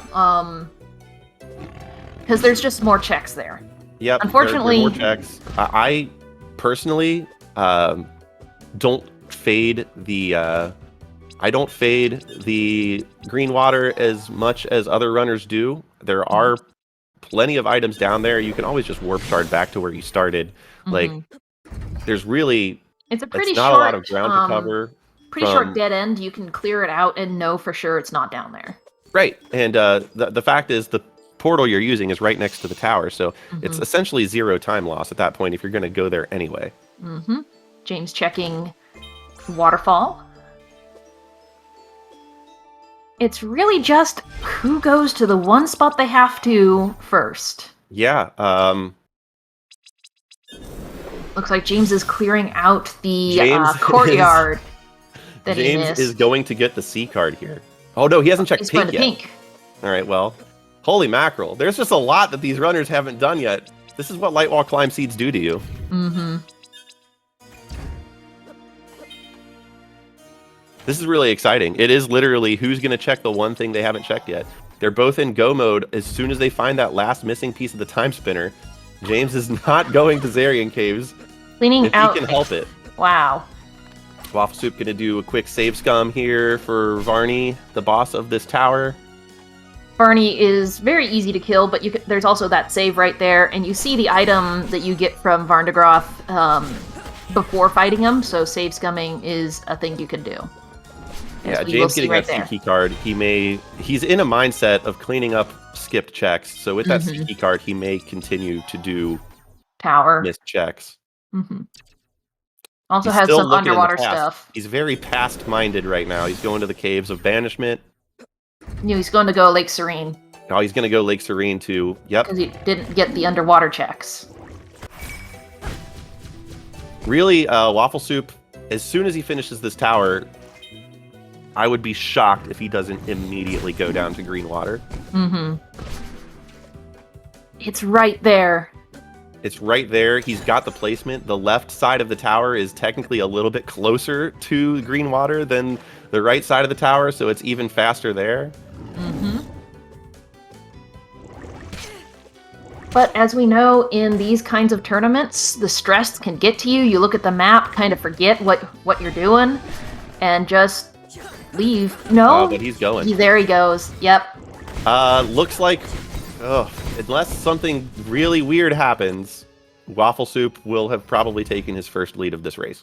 Because there's just more checks there. Yep. Unfortunately, there are more checks. I personally don't fade the. I don't fade the green water as much as other runners do. There are plenty of items down there. You can always just warp shard back to where you started. Like, there's really it's not short, a lot of ground to cover. Pretty short dead end. You can clear it out and know for sure it's not down there. Right, and the fact is the portal you're using is right next to the tower, so it's essentially 0 time loss at that point if you're going to go there anyway. James checking waterfall. It's really just who goes to the one spot they have to first. Yeah. Looks like James is clearing out the courtyard. James is going to get the C card here. Oh no, he hasn't checked pink yet. Pink. All right, well, holy mackerel. There's just a lot that these runners haven't done yet. This is what light wall climb seeds do to you. This is really exciting. It is literally who's going to check the one thing they haven't checked yet. They're both in go mode as soon as they find that last missing piece of the time spinner. James is not going to Zarian Caves. Cleaning out. He can help it. Wow. Waffle Soup going to do a quick save scum here for Varney, the boss of this tower. Varney is very easy to kill, but there's also that save right there, and you see the item that you get from Varndegroth before fighting him, so save scumming is a thing you can do. Yeah, James getting that C key card, he's in a mindset of cleaning up skipped checks, so with that C key card, he may continue to do missed checks. Also has some underwater stuff. He's very past-minded right now. He's going to the Caves of Banishment. He's going to go Lake Serene. Oh, he's going to go Lake Serene too. Yep. Because he didn't get the underwater checks. Really, Waffle Soup, as soon as he finishes this tower, I would be shocked if he doesn't immediately go down to green water. It's right there. It's right there. He's got the placement. The left side of the tower is technically a little bit closer to green water than the right side of the tower, so it's even faster there. But as we know, in these kinds of tournaments, the stress can get to you. You look at the map, kind of forget what you're doing, and just leave. No, but he's going. There he goes. Yep. Looks like, unless something really weird happens, Waffle Soup will have probably taken his first lead of this race.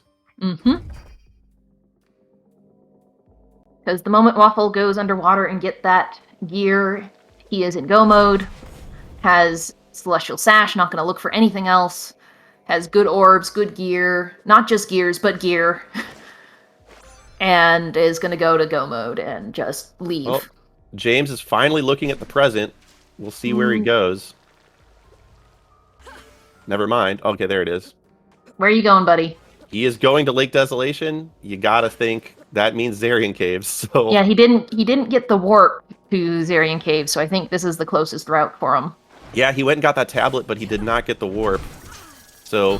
Because the moment Waffle goes underwater and get that gear, he is in go mode, has Celestial Sash, not going to look for anything else, has good orbs, good gear, not just gears, but gear, and is going to go mode and just leave. Well, James is finally looking at the present. We'll see where he goes. Never mind. Okay, there it is. Where are you going, buddy? He is going to Lake Desolation. You gotta think that means Zarian Caves. So yeah, he didn't get the warp to Zarian Caves, so I think this is the closest route for him. Yeah, he went and got that tablet, but he did not get the warp. So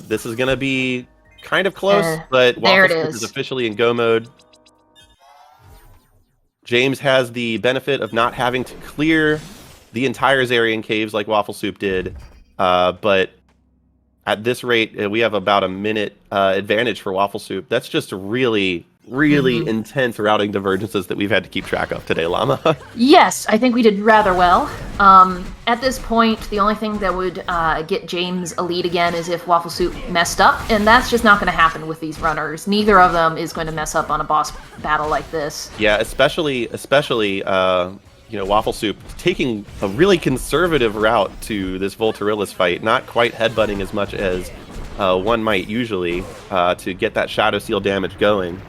this is gonna be kind of close, but Waffle Soup is officially in go mode. James has the benefit of not having to clear the entire Zarian Caves like Waffle Soup did, but at this rate, we have about a minute advantage for Waffle Soup. That's just really, really intense routing divergences that we've had to keep track of today, Llama. Yes, I think we did rather well. At this point, the only thing that would get James a lead again is if Waffle Soup messed up, and that's just not going to happen with these runners. Neither of them is going to mess up on a boss battle like this. Yeah, especially Waffle Soup taking a really conservative route to this Volturilis fight, not quite headbutting as much as one might usually to get that Shadow Seal damage going.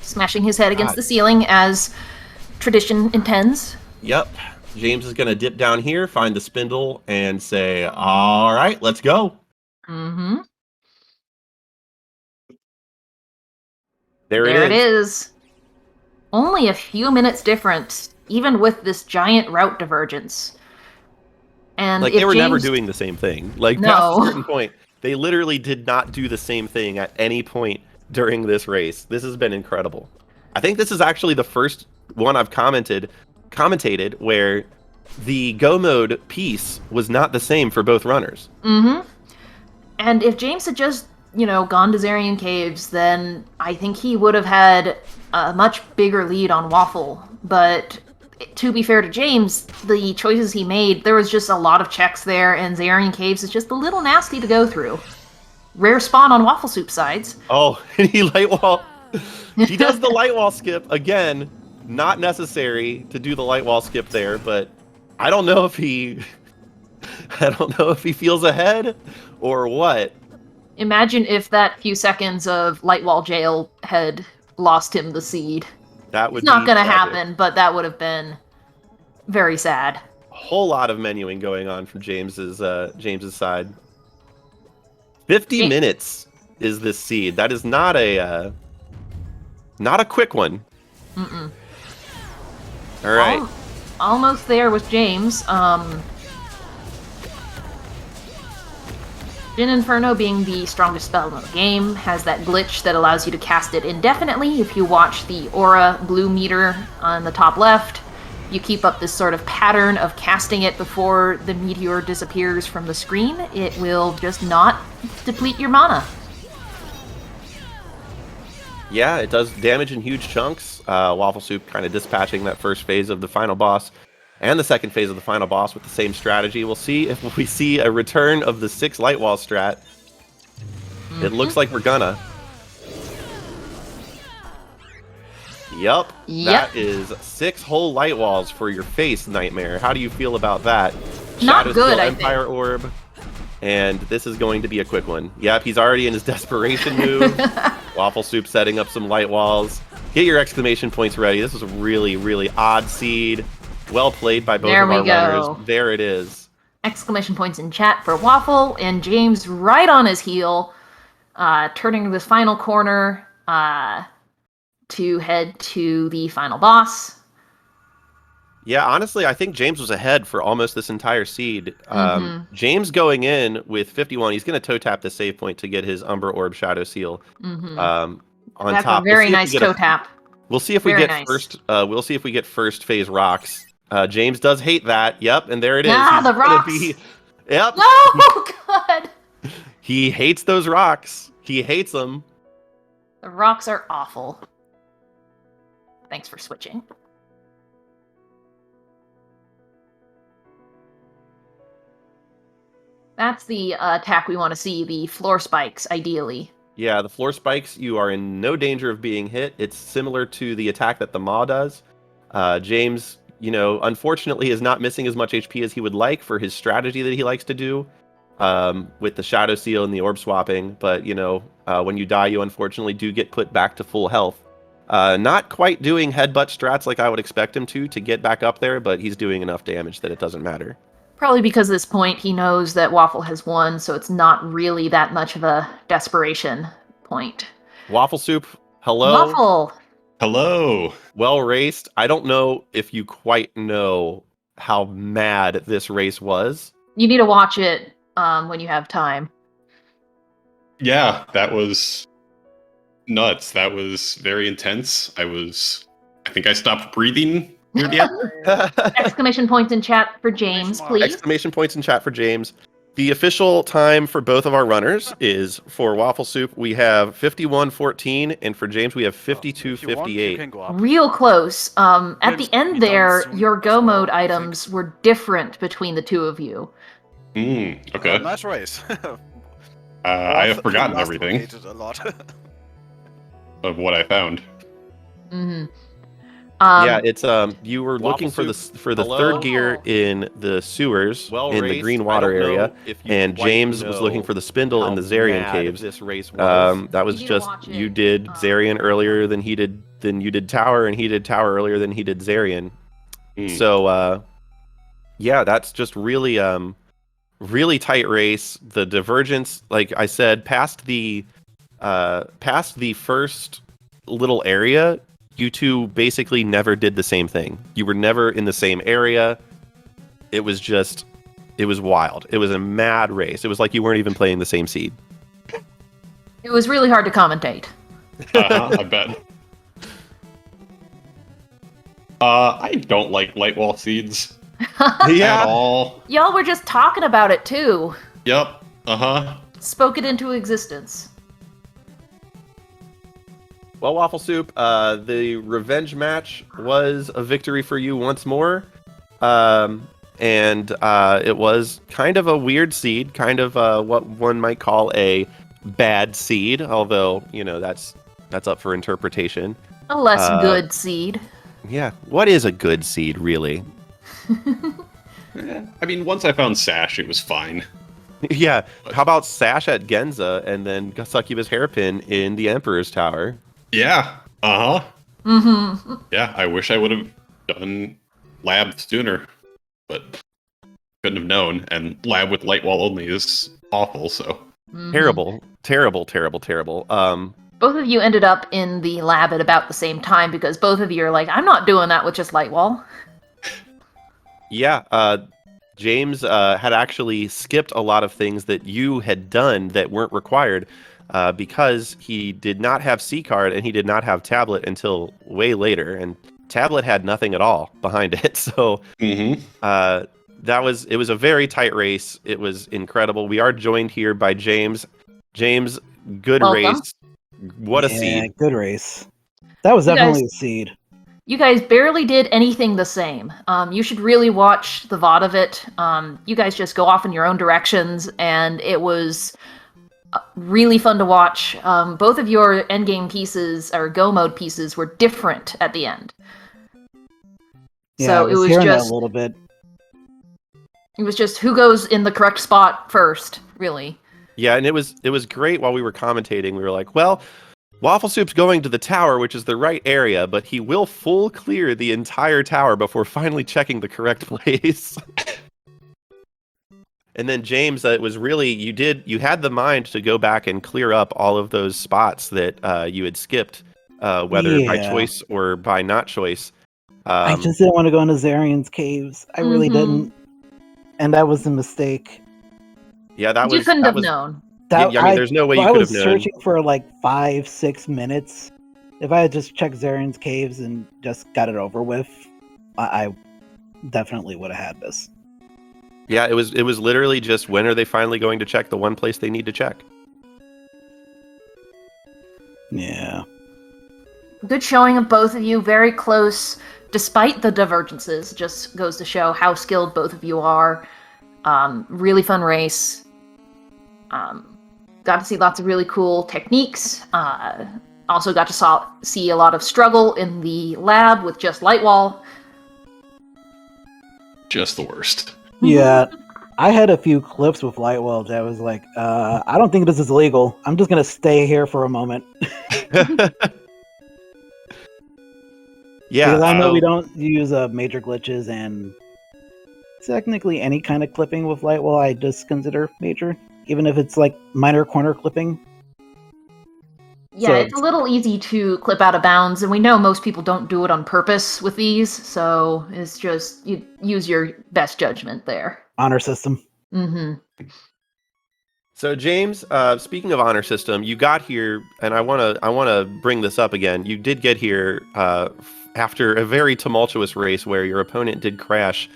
Smashing his head against the ceiling as tradition intends. Yep. James is going to dip down here, find the spindle, and say, all right, let's go. Mm-hmm. There it is. Only a few minutes difference, even with this giant route divergence. And like, they were never doing the same thing. Like, past a certain point, they literally did not do the same thing at any point during this race. This has been incredible. I think this is actually the first one I've commentated where the go mode piece was not the same for both runners. Mm-hmm. And if James had just, gone to Zarian Caves, then I think he would have had a much bigger lead on Waffle. But to be fair to James, the choices he made, there was just a lot of checks there, and Zarian Caves is just a little nasty to go through. Rare spawn on Waffle Soup sides. Oh, and he he does the light wall skip again. Not necessary to do the light wall skip there, but I don't know if he feels ahead or what. Imagine if that few seconds of light wall jail had lost him the seed. That would it's not going to happen, but that would have been very sad. A whole lot of menuing going on from James's side. 50 minutes is this seed. That is not a quick one. Mm-mm. All right. Almost there with James. Jin Inferno, being the strongest spell in the game, has that glitch that allows you to cast it indefinitely. If you watch the aura blue meter on the top left, you keep up this sort of pattern of casting it before the meteor disappears from the screen, it will just not deplete your mana. Yeah, it does damage in huge chunks. Waffle Soup kind of dispatching that first phase of the final boss and the second phase of the final boss with the same strategy. We'll see if we see a return of the 6 light wall strat. It looks like we're gonna. Yep. That is 6 whole light walls for your face, Nightmare. How do you feel about that? Not good, I Empire think. Orb. And this is going to be a quick one. Yep, he's already in his desperation move. Waffle Soup setting up some light walls. Get your exclamation points ready. This was a really, really odd seed. Well played by both of our runners. There it is. Exclamation points in chat for Waffle, and James right on his heel, turning the final corner to head to the final boss. Yeah, honestly, I think James was ahead for almost this entire seed. James going in with 51, he's going to toe tap the save point to get his Umber Orb Shadow Seal on That's top. A very nice toe tap. We'll see if we get first. We'll see if we get first phase rocks. James does hate that. Yep, and there it is. Ah, the rocks. Yep. No, God. He hates those rocks. He hates them. The rocks are awful. Thanks for switching. That's the attack we want to see, the floor spikes, ideally. Yeah, the floor spikes, you are in no danger of being hit. It's similar to the attack that the Maw does. James, unfortunately is not missing as much HP as he would like for his strategy that he likes to do with the Shadow Seal and the Orb swapping. But, when you die, you unfortunately do get put back to full health. Not quite doing headbutt strats like I would expect him to get back up there, but he's doing enough damage that it doesn't matter. Probably because at this point he knows that Waffle has won, so it's not really that much of a desperation point. Waffle Soup, hello. Waffle! Hello. Well raced. I don't know if you quite know how mad this race was. You need to watch it when you have time. Yeah, that was nuts. That was very intense. I think I stopped breathing Yeah. Exclamation points in chat for James, please. Exclamation points in chat for James. The official time for both of our runners is for Waffle Soup, we have 51:14, and for James, we have 52:58. Real close. At the end there, your go mode items were different between the two of you. Okay. Nice race. I have forgotten Last everything located a lot. of what I found. Mm-hmm. Yeah, it's you were Waffle looking for the Soup, third hello? gear in the sewers Well in the raced. green I water don't know area, if you and quite James was know looking for the spindle in the how Zarian mad caves. This race was. That was You need to just watch it. you did Zarian earlier than he did. Then you did Tower, and he did Tower earlier than he did Zarian. So yeah, that's just really really tight race. The divergence, like I said, past the first little area, you two basically never did the same thing. You were never in the same area. It was wild. It was a mad race. It was like you weren't even playing the same seed. It was really hard to commentate. I bet. I don't like light wall seeds at all. Y'all were just talking about it too. Yep. Spoke it into existence. Well, Waffle Soup, the revenge match was a victory for you once more. And it was kind of a weird seed, kind of what one might call a bad seed, although, that's up for interpretation. A less good seed. Yeah, what is a good seed, really? I mean, once I found Sash, it was fine. Yeah, how about Sash at Genza and then Succubus Hairpin in the Emperor's Tower? Yeah. Mm-hmm. Yeah, I wish I would have done lab sooner, but couldn't have known. And lab with light wall only is awful, so. Mm-hmm. Terrible. Both of you ended up in the lab at about the same time because both of you are like, I'm not doing that with just light wall. Yeah, James had actually skipped a lot of things that you had done that weren't required because he did not have C-Card and he did not have Tablet until way later, and Tablet had nothing at all behind it. So it was a very tight race. It was incredible. We are joined here by James. James, good Welcome. race. What a seed. Good race. That was definitely a seed. You guys barely did anything the same. You should really watch the VOD of it. You guys just go off in your own directions, and it was really fun to watch. Both of your endgame pieces, or go mode pieces, were different at the end. Yeah, So I was it was hearing that just a little bit. It was just who goes in the correct spot first, really. Yeah, and it was great while we were commentating. We were like, well, Waffle Soup's going to the tower, which is the right area, but he will full clear the entire tower before finally checking the correct place. And then James, it was really, you had the mind to go back and clear up all of those spots that you had skipped, whether by choice or by not choice. I just didn't want to go into Zarian's caves. I really didn't. And that was a mistake. Yeah, that was... You couldn't have known. I mean, there's no way you could have known. I was searching for like 5-6 minutes. If I had just checked Zarian's caves and just got it over with, I definitely would have had this. Yeah, it was literally just, when are they finally going to check the one place they need to check? Yeah. Good showing of both of you, very close, despite the divergences. Just goes to show how skilled both of you are. Really fun race. Got to see lots of really cool techniques. Also got to see a lot of struggle in the lab with just Lightwall. Just the worst. Yeah, I had a few clips with Lightwell that was like, I don't think this is legal. I'm just going to stay here for a moment. Yeah, because I know we don't use major glitches, and technically any kind of clipping with Lightwell I just consider major, even if it's like minor corner clipping. Yeah, So it's a little easy to clip out of bounds, and we know most people don't do it on purpose with these, so it's just, you use your best judgment there. Honor system. Mm-hmm. So James, speaking of honor system, you got here, and I wanna bring this up again. You did get here after a very tumultuous race where your opponent did crash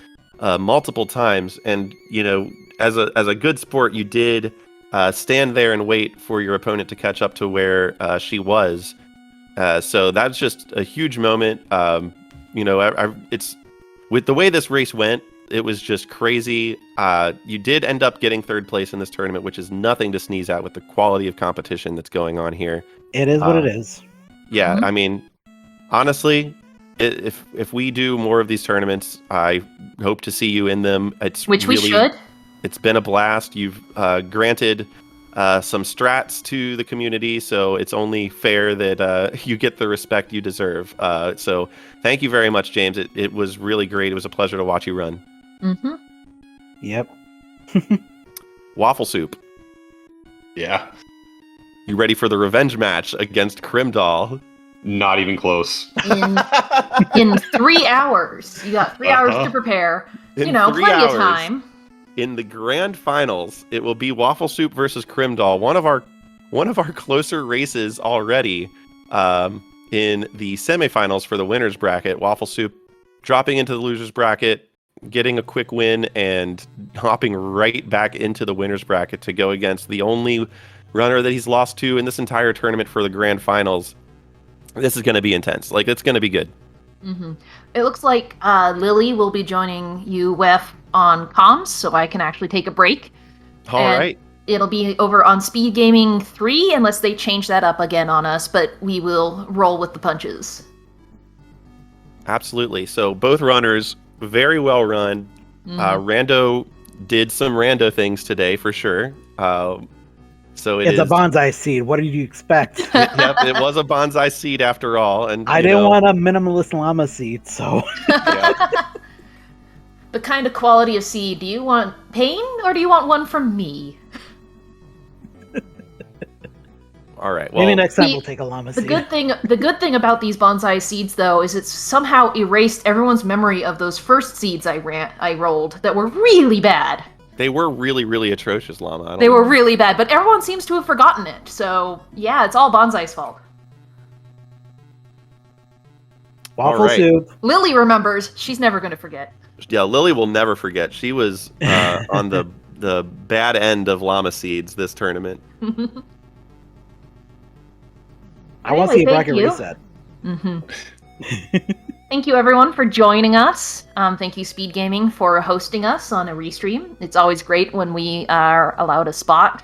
multiple times, and as a good sport, you did stand there and wait for your opponent to catch up to where she was. So that's just a huge moment. It's with the way this race went. It was just crazy. You did end up getting third place in this tournament, which is nothing to sneeze at with the quality of competition that's going on here. It is what it is. Yeah, Mhm. I mean, honestly, if we do more of these tournaments, I hope to see you in them. Which we should. It's been a blast. You've granted some strats to the community, so it's only fair that you get the respect you deserve. So thank you very much, James. It was really great. It was a pleasure to watch you run. Mm-hmm. Yep. Waffle Soup, Yeah, you ready for the revenge match against Crimdall? not even close. In 3 hours. You got 3 hours to prepare. In 3 plenty hours, of time. in the grand finals, it will be Waffle Soup versus Crimdall, one of our closer races already. In the semifinals for the winners bracket, Waffle Soup dropping into the losers bracket, getting a quick win, and hopping right back into the winners bracket to go against the only runner that he's lost to in this entire tournament for the grand finals. This is going to be intense. Like, it's going to be good. Mm-hmm. It looks like Lily will be joining you, Wef, on comms, so I can actually take a break. All And right. It'll be over on SpeedGaming 3, unless they change that up again on us, but we will roll with the punches. Absolutely. So both runners, very well run. Rando did some rando things today for sure. So It's a bonsai seed. What did you expect? Yep, it was a bonsai seed after all, and I didn't want a minimalist llama seed, so Yeah. The kind of quality of seed, do you want pain, or do you want one from me? All right. Well, maybe next time the- we'll take a llama The seed. good thing about these bonsai seeds, though, is it's somehow erased everyone's memory of those first seeds I rolled that were really bad. they were really, really atrocious, Llama. I don't They were know. really bad, but everyone seems to have forgotten it. So yeah, it's all bonsai's fault. Waffle All right. soup. Lily remembers. She's never going to forget. Yeah, Lily will never forget. She was on the bad end of llama seeds this tournament. I want to see a Anyway, bracket thank you. reset. Mm-hmm. Thank you, everyone, for joining us. Thank you, SpeedGaming, for hosting us on a restream. It's always great when we are allowed a spot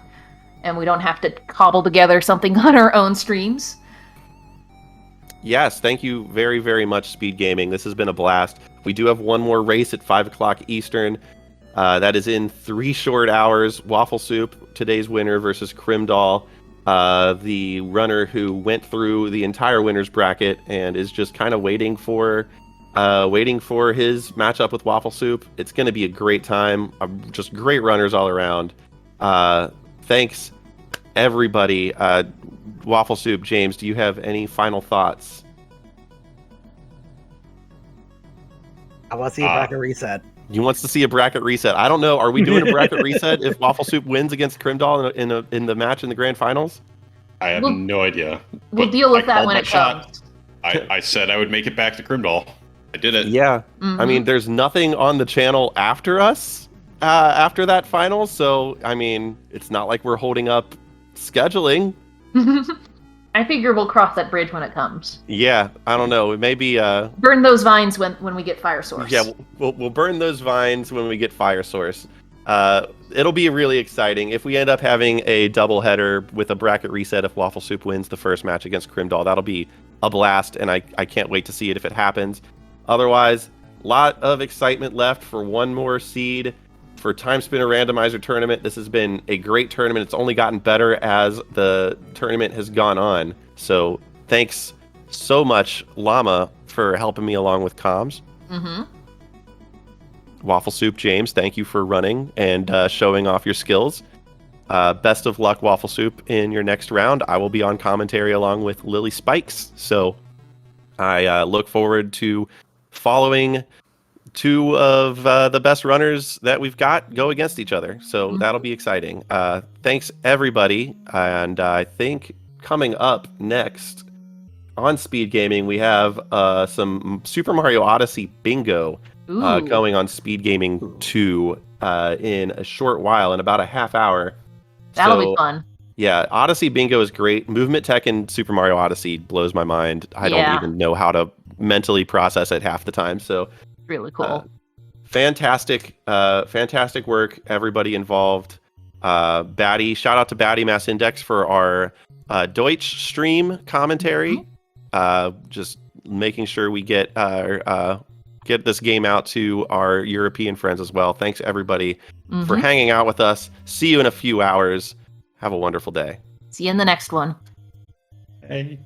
and we don't have to cobble together something on our own streams. Yes, thank you very, very much, Speed Gaming. This has been a blast. We do have one more race at 5 o'clock Eastern. That is in 3 short hours. Waffle Soup, today's winner, versus Crimdall, the runner who went through the entire winner's bracket and is just kind of waiting for his matchup with Waffle Soup. It's going to be a great time. Just great runners all around. Thanks, everybody. Waffle Soup, James, do you have any final thoughts? I want to see a bracket reset. He wants to see a bracket reset. I don't know. Are we doing a bracket reset if Waffle Soup wins against Crimdall in the match in the grand finals? I have We'll- no idea. We'll But deal with I that called when my it shot. comes. I said I would make it back to Crimdall. I did it. Yeah. Mhm. I mean, there's nothing on the channel after us, after that final. So, I mean, it's not like we're holding up scheduling. I figure we'll cross that bridge when it comes. Yeah, I don't know. It may be. Burn those vines when we get Fire Source. Yeah, we'll burn those vines when we get Fire Source. It'll be really exciting if we end up having a doubleheader with a bracket reset. If Waffle Soup wins the first match against Crimdall, that'll be a blast, and I can't wait to see it if it happens. Otherwise, lot of excitement left for one more seed for Timespinner Randomizer tournament. This has been a great tournament. It's only gotten better as the tournament has gone on. So thanks so much, Llama, for helping me along with comms. Mm-hmm. Waffle Soup, James, thank you for running and showing off your skills. Best of luck, Waffle Soup, in your next round. I will be on commentary along with Lily Spikes. So I look forward to following two of the best runners that we've got go against each other. So that'll be exciting. Thanks, everybody. And I think coming up next on Speed Gaming, we have some Super Mario Odyssey bingo going on Speed Gaming 2 in a short while, in about a half hour. That'll be fun. Yeah, Odyssey bingo is great. Movement tech in Super Mario Odyssey blows my mind. I don't even know how to mentally process it half the time. So really cool. Fantastic work, everybody involved. Batty, shout out to Batty Mass Index for our Deutsch stream commentary. Just making sure we get this game out to our European friends as well. Thanks everybody for hanging out with us. See you in a few hours. Have a wonderful day. See you in the next one. Hey.